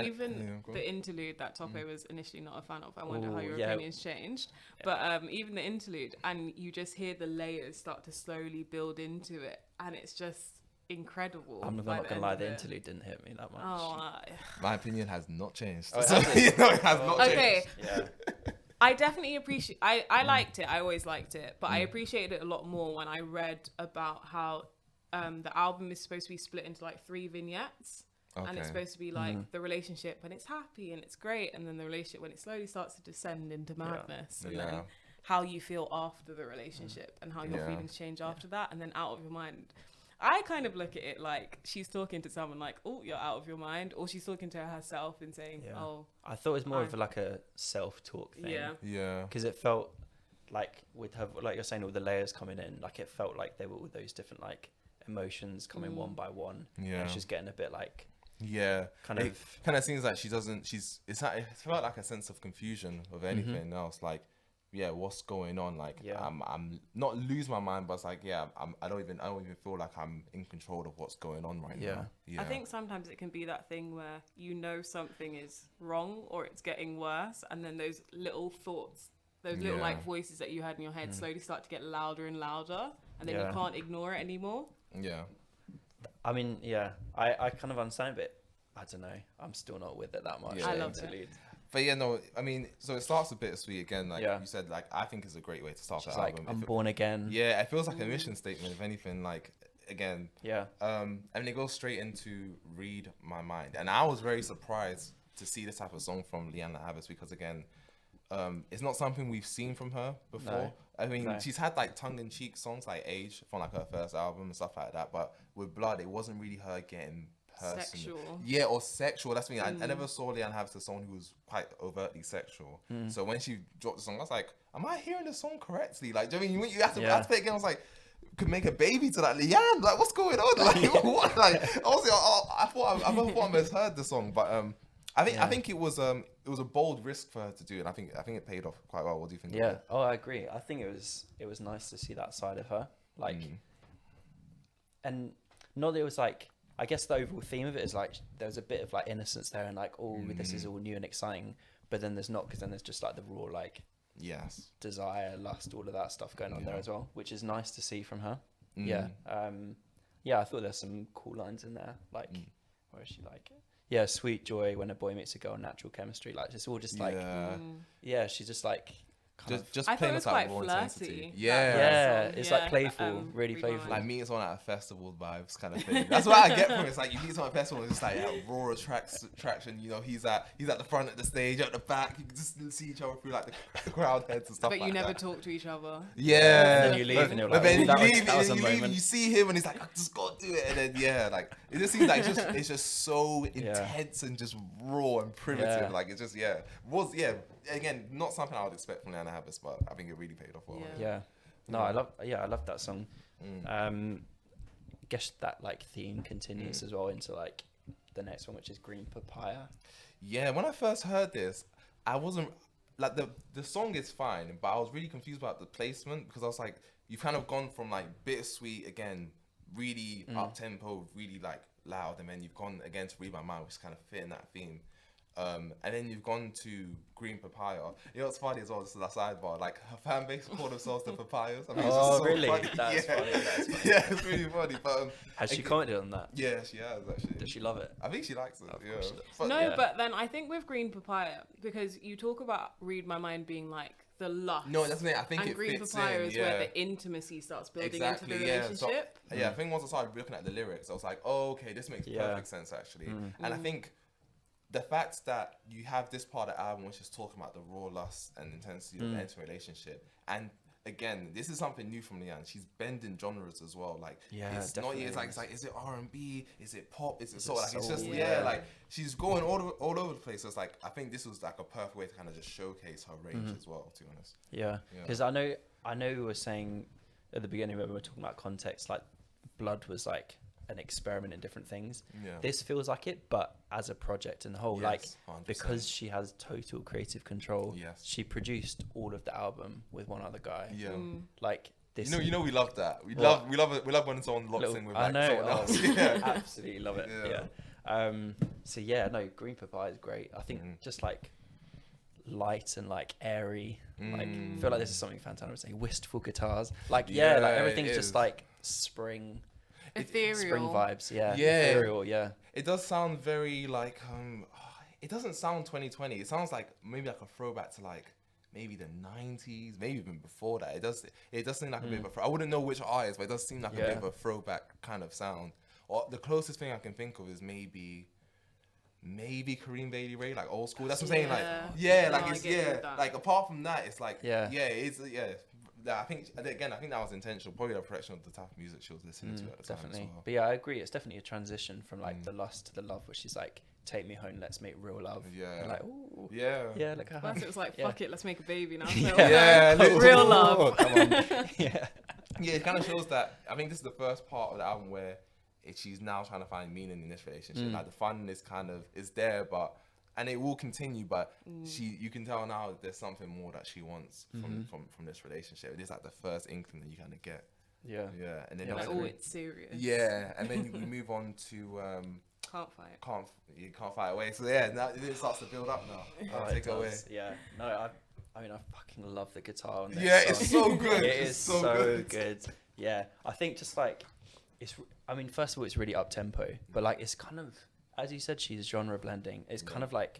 Even the interlude that Tope was initially not a fan of, I wonder how your opinions changed. But even the interlude, and you just hear the layers start to slowly build into it, and it's just incredible. I'm not gonna lie, the interlude didn't hit me that much. My opinion has not changed. Oh, it has not changed. Okay. I definitely appreciate. I liked it. I always liked it, but I appreciated it a lot more when I read about how the album is supposed to be split into like 3 vignettes. Okay. And it's supposed to be like the relationship when it's happy and it's great, and then the relationship when it slowly starts to descend into madness, and then how you feel after the relationship and how your feelings change after that, and then out of your mind. I kind of look at it like she's talking to someone like, oh, you're out of your mind, or she's talking to herself and saying, oh. I thought it was more of like a self-talk thing. Yeah. Because it felt like with her, like you're saying, all the layers coming in, like it felt like there were all those different like emotions coming one by one. Yeah. And it's just getting a bit like. Yeah, kind of seems like she doesn't. It's felt like a sense of confusion of anything else. Like, what's going on? Like, I'm not losing my mind, but it's like, I don't even feel like I'm in control of what's going on right now. Yeah, I think sometimes it can be that thing where you know something is wrong or it's getting worse, and then those little thoughts, those little like voices that you had in your head slowly start to get louder and louder, and then you can't ignore it anymore. Yeah. I mean, I kind of understand it, but I don't know. I'm still not with it that much. I love it. But I mean, so it starts with Bittersweet again. Like you said, like I think it's a great way to start the album. I'm born again. Yeah, it feels like a mission statement, if anything. Like, again. Yeah. And it goes straight into Read My Mind. And I was very surprised to see this type of song from Lianne La Havas, because, again, it's not something we've seen from her before. No. I mean, she's had like tongue-in-cheek songs like Age from like her first album and stuff like that, but with Blood, it wasn't really her getting person. Sexual. Yeah, or sexual. That's me. I never saw Lianne La Havas as someone who was quite overtly sexual. So when she dropped the song, I was like, am I hearing the song correctly? Like, do you know what I mean? You have to, I have to play it again. I was like, could make a baby to that Lianne. Like, what's going on? Like, what? Like, obviously, I thought I misheard the song, but I think it was a bold risk for her to do, and I think it paid off quite well. What do you think? Yeah. Oh, I agree. I think it was nice to see that side of her, like, and not that it was like. I guess the overall theme of it is like there's a bit of like innocence there, and like, oh, this is all new and exciting, but then there's not, because then there's just like the raw like desire, lust, all of that stuff going on there as well, which is nice to see from her. Yeah. I thought there's some cool lines in there, like where is she like, yeah, sweet joy when a boy meets a girl, natural chemistry, like it's all just like she's just like just I thought it playing was with quite raw intensity. flirty. Yeah, it's like playful, really playful, like meeting someone at a festival vibes kind of thing. That's what I get from it. It's like you meet someone at a festival, it's just like raw attraction. You know, he's at the front of the stage, at the back. You can just see each other through like the crowd heads and stuff. But like you never that. talk to each other. Yeah, and then you leave, and you're like, but then that you was a leave, moment. and you see him, and he's like, I just got to do it, and then like it just seems like it's just so intense and just raw and primitive. Yeah. Like it just again, not something I would expect from Lianne La Havas, but I think it really paid off well. Yeah. No, I love that song. Guess that like theme continues as well into like the next one, which is Green Papaya. Yeah, when I first heard this, I wasn't like the song is fine, but I was really confused about the placement, because I was like, you've kind of gone from like bittersweet again, really up tempo, really like loud, and then you've gone again to Read My Mind, which is kind of fitting that theme. And then you've gone to Green Papaya. You know what's funny as well, this is a sidebar, like her fan base call themselves the Papayas. I mean, it's just so really? funny. That's funny. Yeah, it's really funny. But Has she commented on that? Yeah, she has actually. Does she love it? I think she likes it. Of Yeah. course she does. But, But then I think with Green Papaya, because you talk about Read My Mind being like the lust. No, that's it. I think and it Green fits Papaya in, is where the intimacy starts building into the So, relationship. I think once I started looking at the lyrics, I was like, oh, okay, this makes perfect sense actually. And I think the fact that you have this part of the album which is talking about the raw lust and intensity of the entire relationship, and again, this is something new from Lianne. She's bending genres as well. Like, it's not. It's like, is it R&B? Is it pop? Is it soul? Like, it's just like she's going all over the place. So it's like, I think this was like a perfect way to kind of just showcase her range as well. To be honest. Yeah, because I know we were saying at the beginning when we were talking about context, like Blood was like an experiment in different things. This feels like it, but as a project in the whole, like 100%. because she has total creative control. She produced all of the album with one other guy. Like this. You know, we love that. We love when someone locks in with like someone else. Absolutely love it. So no, Green Papaya is great. I think just like light and like airy. Like I feel like this is something Fantana would say. Wistful guitars. Like like everything's just like spring. Ethereal. Spring vibes, ethereal, It does sound very like it doesn't sound 2020. It sounds like maybe like a throwback to like maybe the 90s, maybe even before that. It does seem like a bit of a I wouldn't know which artist, but it does seem like a bit of a throwback kind of sound. Or the closest thing I can think of is maybe Kareem Bailey Ray, like old school. That's what I'm saying. Like apart from that, it's like I think that was intentional. Probably a reflection of the type of music she was listening to at the time as well. But yeah, I agree. It's definitely a transition from like the lust to the love, which is like, take me home, let's make real love. And like, ooh, look how First it was like, fuck it, let's make a baby now. Real love. Come on. It kind of shows that. I think this is the first part of the album where she's now trying to find meaning in this relationship. Like the fun is there, and it will continue, but you can tell now that there's something more that she wants from this relationship. It is like the first inkling that you kind of get. And then it's serious. And then we move on to can't fight away. So now it starts to build up now. Take it away. I mean, I fucking love the guitar on this song. It's so good. It is so good. I think just like first of all, it's really up tempo, but like it's kind of, as you said, she's genre blending. It's kind of like,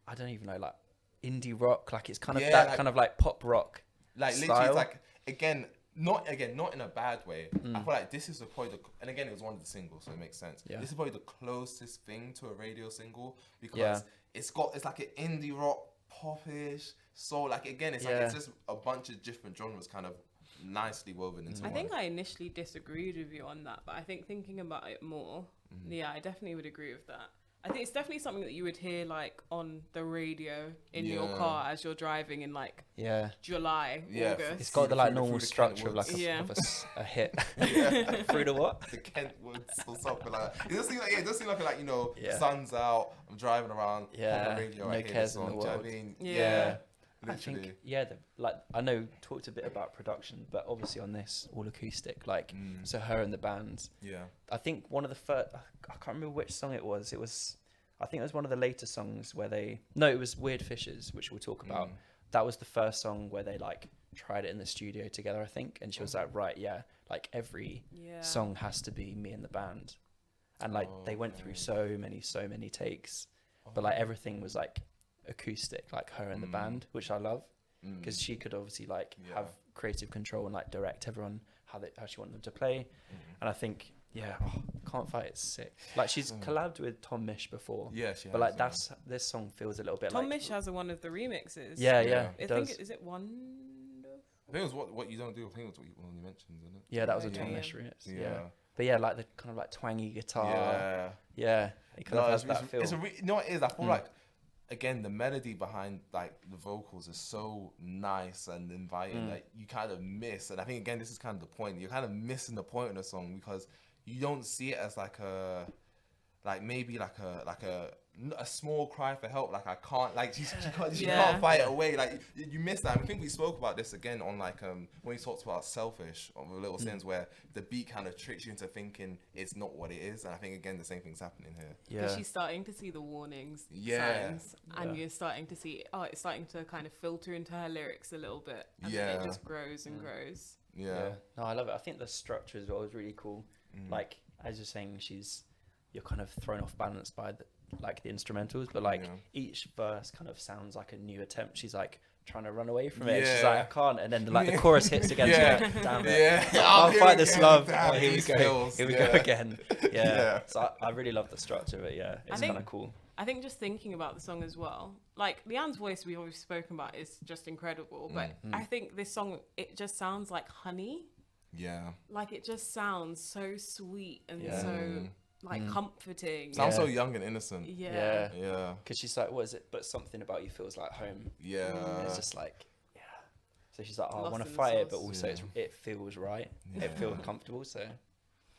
I don't even know, like indie rock. Like it's kind of that kind of like pop rock. Like style. literally, it's like not in a bad way. I feel like this is probably and again, it was one of the singles, so it makes sense. This is probably the closest thing to a radio single, because it's like an indie rock, popish, soul. Like again, it's like it's just a bunch of different genres kind of nicely woven into. I think I initially disagreed with you on that, but I think thinking about it more, yeah, I definitely would agree with that. I think it's definitely something that you would hear like on the radio in your car as you're driving in like July, August. It's got the like normal structure of like a hit through the what? The Kent Woods or something like that. It does seem like sun's out. I'm driving around. On the radio, no cares in the world. Do you know what I mean? Literally. I think I know talked a bit about production, but obviously on this all acoustic, like so her and the band. Yeah. I think one of the first, I can't remember which song it was. I think it was one of the later songs where it was Weird Fishes, which we'll talk about. That was the first song where they like tried it in the studio together, I think, and she was like, right, like every song has to be me and the band, and like they went through so many takes, but like everything was like acoustic, like her and the band, which I love, because she could obviously like have creative control and like direct everyone how she wanted them to play. And I think Can't Fight It's sick. Like she's collabed with Tom Misch before, but like this song feels a little bit Tom like Misch has one of the remixes. I think is it one? I think it was what you don't do. I think it was what you mentioned, isn't it? Yeah, that was a Tom Misch remix. But like the kind of like twangy guitar. It kind of has that feel. You know what it is? I feel like, again, the melody behind like the vocals is so nice and inviting that you kind of miss. And I think, again, this is kind of the point. You're kind of missing the point of the song because you don't see it as a small cry for help. Like I can't, like she can't fight it away. Like you miss that. I think we spoke about this again on like when we talked about Selfish on the Little Sins, where the beat kind of tricks you into thinking it's not what it is. And I think again the same thing's happening here. Because she's starting to see the warnings, signs, and you're starting to see it's starting to kind of filter into her lyrics a little bit. And then it just grows and grows. No, I love it. I think the structure as well is really cool. Like as you're saying, you're kind of thrown off balance by the instrumentals, but like each verse kind of sounds like a new attempt. She's like trying to run away from it. She's like, I can't. And then like the chorus hits again. She's like, damn it. I'll fight this love. Oh, here we go. Here we go again. So I really love the structure of it. It's kind of cool. I think just thinking about the song as well, like Lianne's voice we've always spoken about is just incredible, but I think this song, it just sounds like honey. Like it just sounds so sweet and so like comforting. Sounds so young and innocent. Because she's like, what is it? But something about you feels like home. And it's just like, So she's like, I want to fight it, but also it feels right. It feels comfortable. So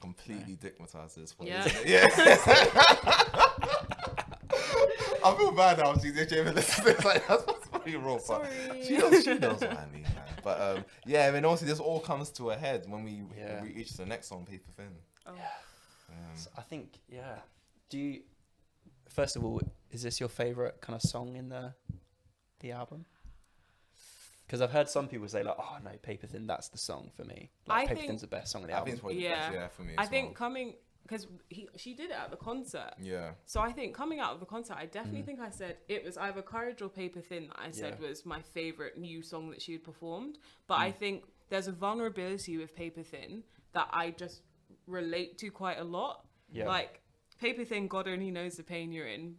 completely dickmatized this point. I feel bad now. She's even listening. Like that's pretty raw. But she knows what I mean, man. But I mean, obviously, this all comes to a head when we reach the next song, Paper Thin. So I think, do you, first of all, is this your favourite kind of song in the album? Because I've heard some people say like, oh no, Paper Thin, that's the song for me. Like Paper Thin's the best song in the album. I think it's probably the best, for me I think because she did it at the concert. So I think coming out of the concert, I definitely think I said it was either Courage or Paper Thin that I said was my favourite new song that she had performed. But I think there's a vulnerability with Paper Thin that I just relate to quite a lot. Like Paper Thin, God only knows the pain you're in.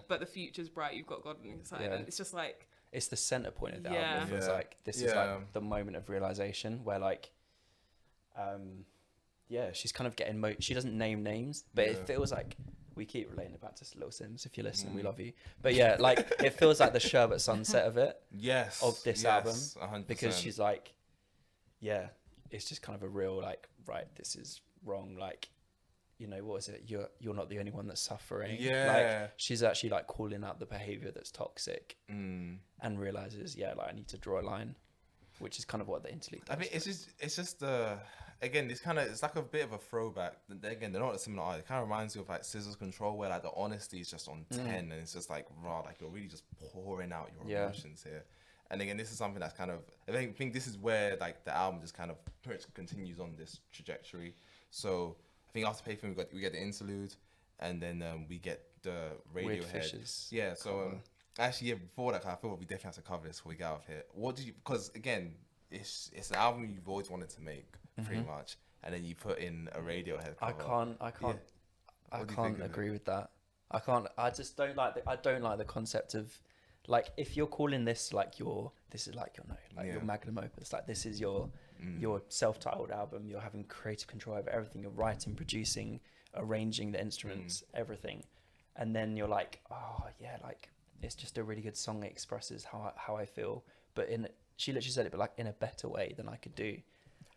But the future's bright, you've got God on your side. And it's just like, it's the center point of the album. It feels like this is like the moment of realization where like she's kind of getting she doesn't name names, but it feels like, we keep relating it back to Little Sims. If you listen, we love you. But like it feels like the Sherbet Sunset of it. Of this album. 100%. Because she's like, it's just kind of a real like, right, this is wrong. Like, you know, what is it? You're not the only one that's suffering. Like she's actually like calling out the behavior that's toxic and realizes, like I need to draw a line, which is kind of what the interlude does. I mean, it's just again, it's like a bit of a throwback. Again, they're not a similar art. It kind of reminds you of like Scissors Control, where like the honesty is just on 10 and it's just like raw, like you're really just pouring out your emotions here. And again, this is something that's kind of, I think this is where like the album just kind of continues on this trajectory. So I think after Paper we get the interlude, and then we get the Radiohead. So actually, before that, I feel we definitely have to cover this before we get out of here. What did you? Because again, it's an album you've always wanted to make, pretty much, and then you put in a Radiohead cover. I can't agree with that. I can't. I just don't like the concept of, like, if you're calling this like your magnum opus, like this is your your self-titled album, you're having creative control over everything. You're writing, producing, arranging the instruments, everything. And then you're like, oh yeah, like it's just a really good song. It expresses how I feel. But she literally said it, but like in a better way than I could do.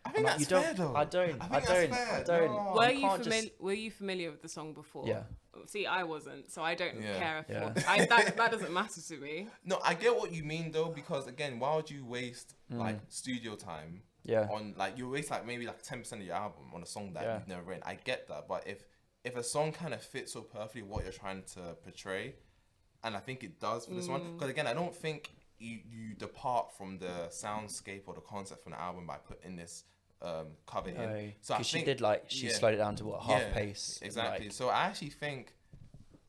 I think that's fair though. I don't. No, Were you familiar with the song before? Yeah. See, I wasn't, so I don't care. Yeah. That doesn't matter to me. No, I get what you mean though, because again, why would you waste like studio time on like you waste like maybe like 10% of your album on a song that you've never written? I get that, but if a song kind of fits so perfectly what you're trying to portray, and I think it does for this one, because again, I don't think you depart from the soundscape or the concept from the album by putting this cover in. So because she did like she slowed it down to half pace. Exactly. Like, so I actually think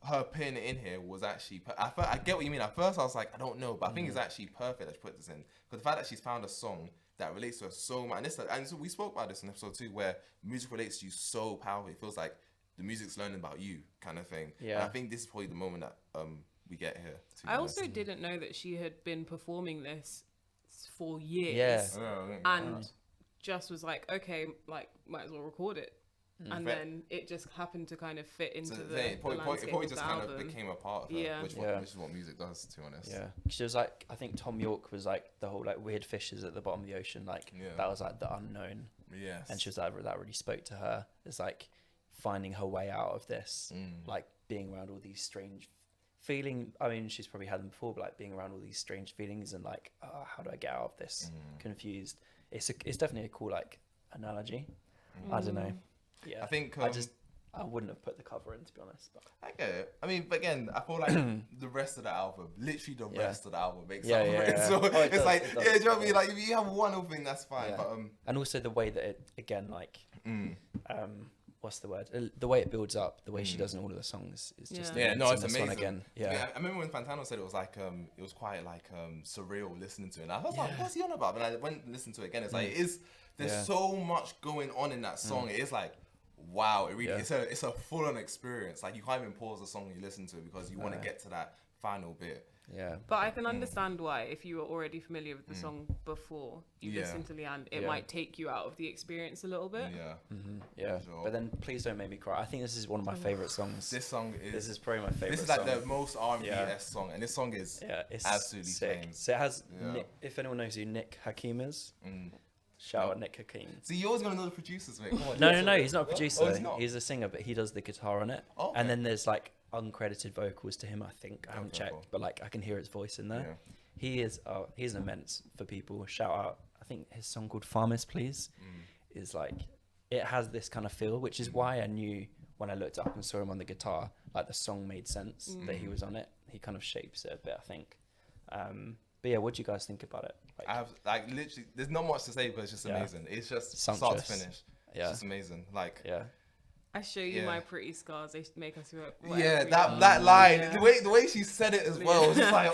her putting it in here was actually. I get what you mean. At first, I was like, I don't know, but I think it's actually perfect that she put this in, because the fact that she's found a song that relates to her so much, and so we spoke about this in episode 2, where music relates to you so powerfully. It feels like the music's learning about you, kind of thing. Yeah. And I think this is probably the moment that we get here. I also didn't know that she had been performing this for years. Yeah. And just was like, okay, like might as well record it. And then it just happened to kind of fit into it probably just kind of became a part of her, which is what music does, to be honest. Yeah, she was like, I think Tom York was like the whole like weird fishes at the bottom of the ocean, like that was like the unknown. Yes. And she was like, that really spoke to her. It's like finding her way out of this, like being around all these strange feeling. I mean, she's probably had them before, but like being around all these strange feelings and like, how do I get out of this? Confused. It's definitely a cool like analogy. I don't know. Yeah, I think I wouldn't have put the cover in, to be honest. But I get it. I mean, but again, I feel like the rest of the album, literally the rest of the album makes up for it. So it's like, do you know what I mean? Like, if you have one little thing, that's fine. Yeah. But and also the way that it, again, like, what's the word? The way it builds up, the way she does in all of the songs is just it's amazing. Again. Yeah. I remember when Fantano said it was like it was quite like surreal listening to it. And I was like, what's he on about? And I went and listened to it again. It's like there's so much going on in that song. It is like, wow, it really it's a full-on experience. Like you can't even pause the song when you listen to it because you want to get to that final bit. Yeah. But I can understand why, if you were already familiar with the song before you listen to Lianne, it might take you out of the experience a little bit. Yeah. Yeah. Sure. But then Please Don't Make Me Cry. I think this is one of my favorite songs. This is probably my favorite. This is like the most R&B-esque song, and this song is it's absolutely sick. flames. So it has Nick, if anyone knows who Nick Hakim is. Shout out Nick Hakim. See, you're always gonna know the producers, mate. No, he's not a producer. Oh, he's not? He's a singer, but he does the guitar on it. Oh, okay. And then there's like uncredited vocals to him, I think. I haven't checked, cool. but like I can hear his voice in there. Yeah. He's an immense for people. Shout out. I think his song called Farmers Please is like, it has this kind of feel, which is why I knew when I looked up and saw him on the guitar, like the song made sense that he was on it. He kind of shapes it a bit, I think. But yeah, what do you guys think about it? Like, I have like literally, there's not much to say, but it's just amazing. It's just sumptuous. Start to finish. Yeah, it's just amazing. Like I show you my pretty scars. They make us work. That line, the way she said it as well, was just like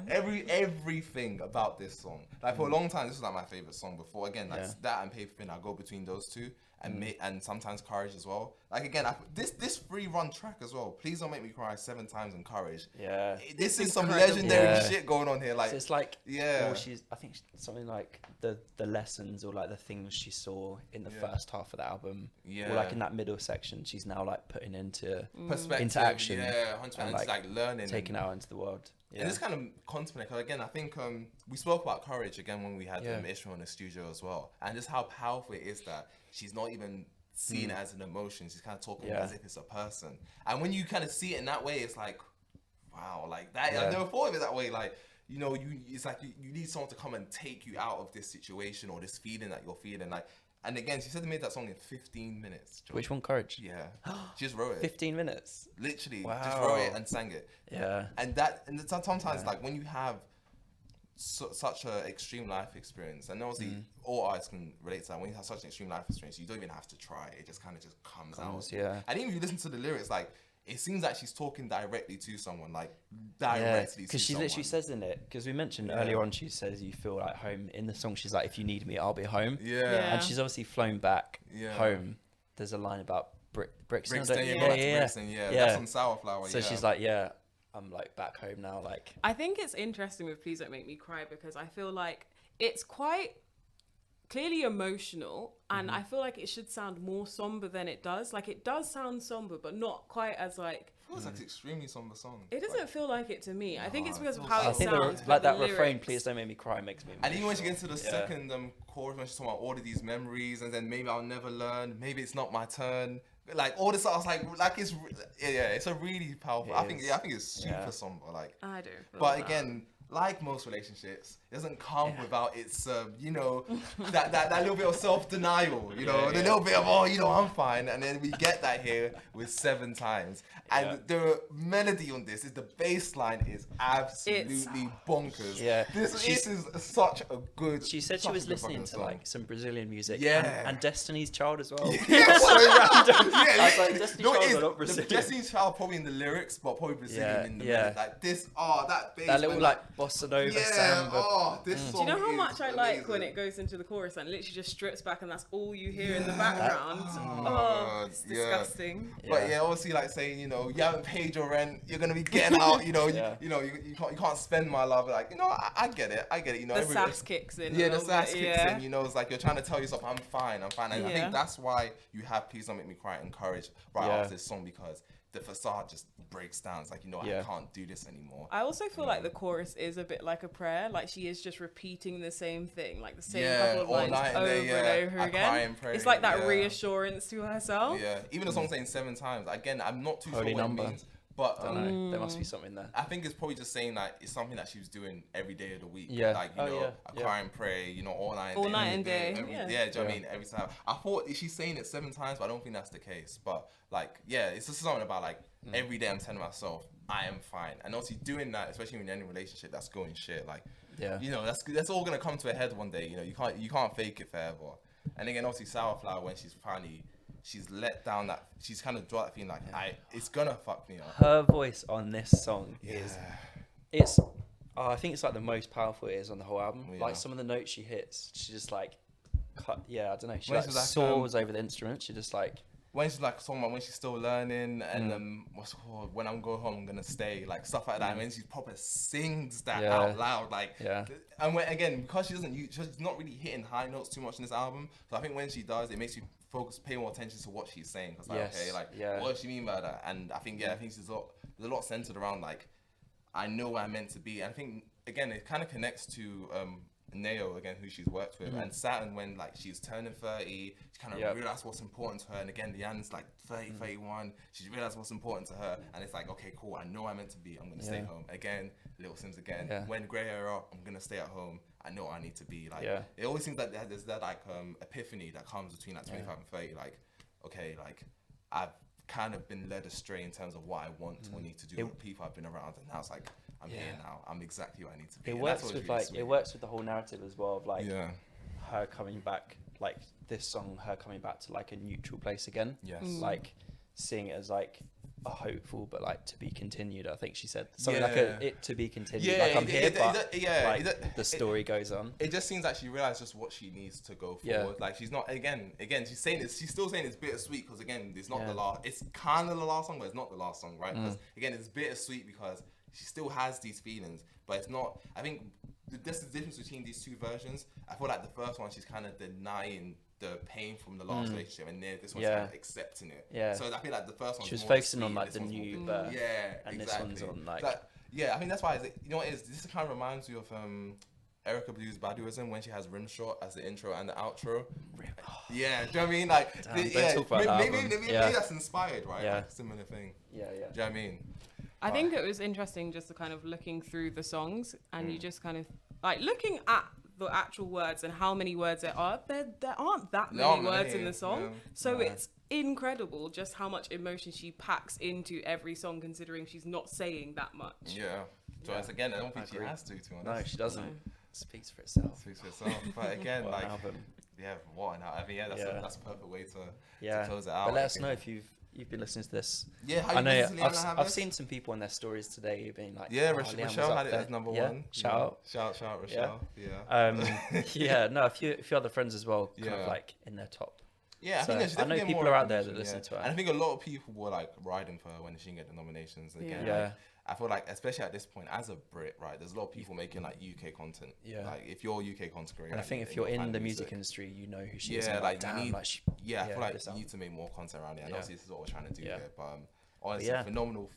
everything about this song. Like for a long time, this was like my favorite song before. Again, like that and Paper Thin, I go between those two, and sometimes Courage as well. Like again, this free run track as well. Please Don't Make Me Cry 7 times in Courage. Yeah, this is some legendary shit going on here. Like so it's like I think something like the lessons or like the things she saw in the first half of the album. Yeah, or like in that middle section, she's now like putting into perspective, into action. Yeah, 100%. And like learning, taking out into the world. Yeah. And this kind of contemplate, because again, I think we spoke about Courage again when we had Ishmael in the studio as well, and just how powerful it is that she's not even seeing it as an emotion. She's kind of talking as if it's a person. And when you kind of see it in that way, it's like, wow, like that. I never thought of it that way. Like, you know, it's like you need someone to come and take you out of this situation or this feeling that you're feeling. Like, and again, she said they made that song in 15 minutes. John. Which one, Courage? Yeah, she just wrote it. 15 minutes. Literally, just wrote it and sang it. Yeah. And sometimes like when you have such an extreme life experience, and obviously all artists can relate to that. When you have such an extreme life experience, you don't even have to try. It just kind of just comes out. Yeah. And even if you listen to the lyrics, like it seems like she's talking directly to someone, like directly. Because she literally says in it. Because we mentioned earlier on, she says you feel like home. In the song, she's like, if you need me, I'll be home. Yeah. And she's obviously flown back home. There's a line about Brixton. Brixton, that's on Sourflower. So she's like, I'm like back home now. Like, I think it's interesting with Please Don't Make Me Cry because I feel like it's quite clearly emotional, and Mm-hmm. I feel like it should sound more somber than it does. Like, it does sound somber, but not quite as like. It feels like an extremely somber song. It doesn't feel like it to me. I think it's Nah, because it of feels how I it think sounds. like but that the refrain, lyrics- "Please don't make me cry," makes me. And even when she gets to the Yeah. second chorus, when she's talking about all of these memories, and then maybe I'll never learn, maybe it's not my turn, like all this, I was like it's it's a really powerful. I think it's super somber, like. I do. feel But that. again, like most relationships, it doesn't come without its, that little bit of self-denial, the little bit of, I'm fine. And then we get that here with 7 times. And the melody on this the bass line is absolutely bonkers. Yeah. This is such a good. She said she such a was good listening fucking to song. like some Brazilian music, Yeah. and Destiny's Child as well. Yeah, So random. Yeah, I was like, Destiny's no, it Child is. are not Brazilian. Destiny's Child probably in the lyrics, but probably Brazilian in the melody. Like this, that bass. That little when, like bossa nova samba. this Do song you know how is much I like when amazing. it goes into the chorus and literally just strips back and that's all you hear in the background? Oh, Oh, it's yeah. disgusting. But yeah, obviously, like saying, you haven't paid your rent, you're gonna be getting out. Yeah. You can't spend my love. Like, I get it. The sass kicks in. Yeah, a the little sass bit, kicks yeah. in. It's like you're trying to tell yourself, I'm fine. And I Yeah. think that's why you have Please Don't Make Me Cry encouraged right Yeah. after this song, because the facade just breaks down. It's like, I can't do this anymore. I also feel like the chorus is a bit like a prayer. Like, she is just repeating the same thing, like the same couple of all lines night over and day, and over I cry again. and pray, It's like that yeah. reassurance to herself. Yeah, even the song saying 7 times. Again, I'm not too Holy sure what number. it means. But I don't know. There must be something there. I think it's probably just saying that it's something that she was doing every day of the week. Yeah. Like, I cry and pray, all night and All day. night every and day, every- yeah. do you know what I mean? Every time. I thought she's saying it 7 times, but I don't think that's the case. But, like, yeah, it's just something about, like, every day I'm telling myself, I am fine. And obviously doing that, especially in any relationship that's going shit, like, Yeah. that's all going to come to a head one day. You can't fake it forever. And again, obviously, Sour Flower, when she's let down that, she's kind of dropped that feeling like, it's gonna fuck me up. Her voice on this song is, I think it's like the most powerful it is on the whole album. Yeah. Like some of the notes she hits, she just like I don't know. She When like she's like, soars over the instrument. She just like, When she's like talking about when she's still learning, and what's it called, when I'm going home, I'm gonna stay, like stuff like that. And when she proper sings that Yeah. out loud, like, Yeah. and when, again, because she's not really hitting high notes too much in this album. So I think when she does, it makes you pay more attention to what she's saying. Cause like, Yes. okay, like, Yeah. what does she mean by that? And I think there's a lot centered around like, I know where I'm meant to be. And I think again, it kind of connects to Neo again, who she's worked with, and Saturn, when like she's turning 30, she kind of realized what's important to her. And again, Lianne's like 30, 31, she's realized what's important to her, and it's like, okay, cool, I know where I'm meant to be, I'm gonna stay home. Again, Little Sims again, when grey hair up, I'm gonna stay at home, I know what I need to be. Like, it always seems like there's that like epiphany that comes between like 25 and 30, like, okay, like I've kind of been led astray in terms of what I want or need to do with the people I've been around, and now it's like, I'm here now, I'm exactly where I need to be. it And works that's with always like really it works with the whole narrative as well of like sweet. her coming back, like this song, her coming back to like a neutral place again. Yes. Like seeing it as like a hopeful but like to be continued. I think she said something like it to be continued. Like I'm here, but the story goes on. It just seems like she realized just what she needs to go forward. Like she's not again. She's saying it. She's still saying it's bittersweet because again, it's not the last. It's kind of the last song, but it's not the last song, right? Because again, it's bittersweet because she still has these feelings, but it's not. I think that's the difference between these two versions. I feel like the first one, she's kind of denying the pain from the last relationship, and then this one's kind of accepting it. Yeah. So I feel like the first one, She was focusing on like the new birth. Yeah, and exactly. this one's on like. I think that's why. You know what it is? This kind of reminds me of Erica Blue's Baduism when she has Rim Shot as the intro and the outro. Yeah, do you know what I mean? Like, Damn, don't talk about that album. maybe that's inspired, right? Yeah. Like, similar thing. Yeah. Do you know what I mean? I think it was interesting just to kind of looking through the songs and you just kind of like looking at the actual words and how many words there are. There aren't that many words in the song. So it's incredible just how much emotion she packs into every song, considering she's not saying that much. Yeah. So it's, again, I don't think she has to be honest. No, she doesn't. Speaks for itself. Speaks for itself. But again, What an like, album. what an album. I mean, that's a perfect way to close it out. But let us know if you've been listening to this. Yeah, how I you know. listening to Lianne La I've Havas? seen some people on their stories today being like, Yeah, oh, Lianne was Rochelle up had it there. as number Yeah. one. Shout Shout out Rochelle. Yeah. No, a few other friends as well, kind Yeah. of like in their top Yeah, I So think I know people are out there that listen to her. And I think a lot of people were like riding for her when she didn't get the nominations. Again, Yeah. like, I feel like, especially at this point, as a Brit, right, there's a lot of people making like UK content. Yeah. Like if you're UK content creator, And I think if you're in the music industry, you know who she is. yeah, And like damn, you need, like she, I feel like this you album. need to make more content around it. And Yeah. obviously, this is what we're trying to do Yeah. here. But honestly, yeah. phenomenal.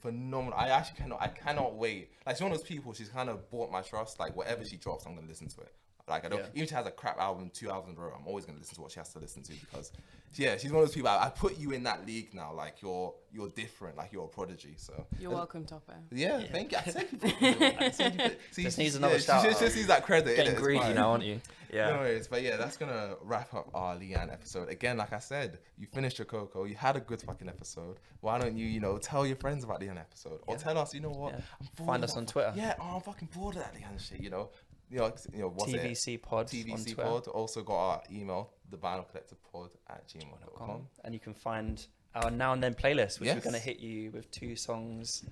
I actually I cannot wait. Like she's one of those people. She's kind of bought my trust. Like whatever she drops, I'm gonna listen to it. Like I don't, even if she has a crap album, 2 albums in a row, I'm always gonna listen to what she has to listen to because, yeah, she's one of those people. I put you in that league now. Like you're different. Like you're a prodigy. So You're welcome, Topper. yeah, thank you. I said you. Just needs another shout She out. just needs that credit. Getting innit? It's greedy fine. now, aren't you? Yeah. No worries, but yeah, that's gonna wrap up our Lianne episode. Again, like I said, you finished your cocoa. You had a good fucking episode. Why don't you, tell your friends about the Lianne episode, or tell us, you know what? Yeah. I'm bored Find of us that on Twitter. Yeah, I'm fucking bored of that Lianne shit. You know, what's TVC it? Pod on TVC Twitter. Pod. Also got our email, thevinylcollectorpod@gmail.com. And you can find our Now and Then playlist, which Yes. we're going to hit you with 2 songs.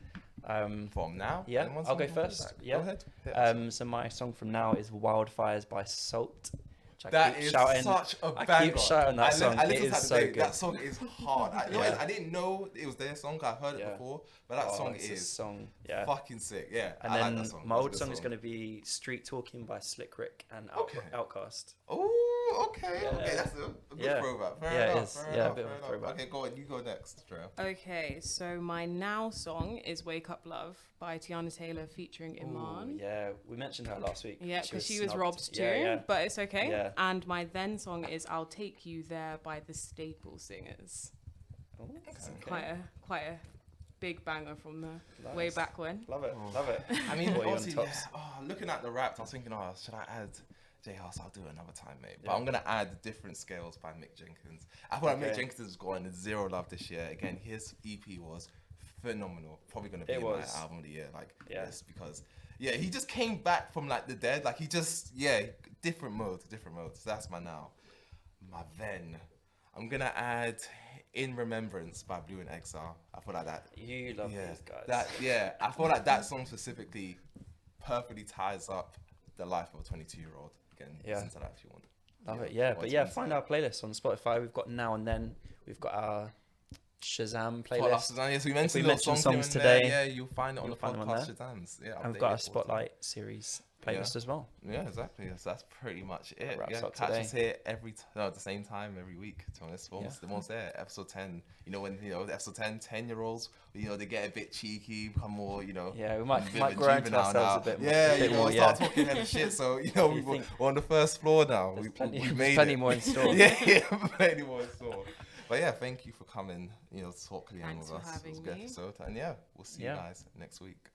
From now, Yeah, and one I'll go song from first. back. Yeah. Go ahead. Hit us. So my song from now is Wildfires by Salt. which I That keep is shouting. such a I banger. keep shouting that song. I It listened is to that so today. good. That song is hard. Yeah. I didn't know it was their song. I've heard it Yeah. before, but that song it's a is song. Yeah. fucking sick. Yeah, And I then like that song. my That's a old good song is going to be Street Talking by Slick Rick and Okay. Outcast. Oh, okay, Yeah. okay. That's a good Yeah. throwback. Fair Yeah, it enough. is. Fair Yeah, a enough, bit of fair a enough. throwback. Okay, go on. You go next, Drea. Okay, so my now song is Wake Up Love by Tiana Taylor featuring Iman. Yeah, we mentioned her last week. Yeah, because she was snubbed. Rob's too, Yeah. but it's okay. Yeah. And my then song is I'll Take You There by the Staple Singers. Oh, It's okay. quite a big banger from the way Nice. back when. Love it. Love it. I mean, Put you on obviously, tops. looking at the raps, I was thinking, should I add J House? I'll do it another time, mate. But Yeah. I'm gonna add Different Scales by Mick Jenkins. I feel like Mick Okay. Jenkins has gotten zero love this year. Again, his EP was phenomenal. Probably gonna be It my was. album of the year. Like, Yeah. yes, because he just came back from like the dead. Like he just, different modes. So that's my now. My then, I'm gonna add In Remembrance by Blue and Exile. I feel like that. You love these guys. I feel like that song specifically perfectly ties up the life of a 22-year-old. Again, Yeah. listen to that if you want. Love it. What Yeah, do but you yeah, want to find say? our playlist on Spotify. We've got Now and Then. We've got our Shazam Podcast playlist. Shazam, yes, we mentioned, we little mentioned songs songs here and there. today. Yeah, you'll find it on You'll the find them on podcast Shazams. Yeah, And we've got our updated all the time. Spotlight series playlist as well. Yeah, exactly. So that's pretty much it. wraps Yeah, up catch today. us here at the same time every week. To be honest, almost there. Episode 10. When episode 10, 10-year-olds, they get a bit cheeky, become more, Yeah, we might a bit grow into juvenile ourselves now. a bit more. Yeah, a bit more, start talking heavy shit. So we're on the first floor now. There's We plenty, made there's plenty it. more in store. yeah, plenty more in store. But yeah, thank you for coming. To talk Lianne Thanks with for us. It was a having good me. episode, and yeah, we'll see you Yeah. guys next week.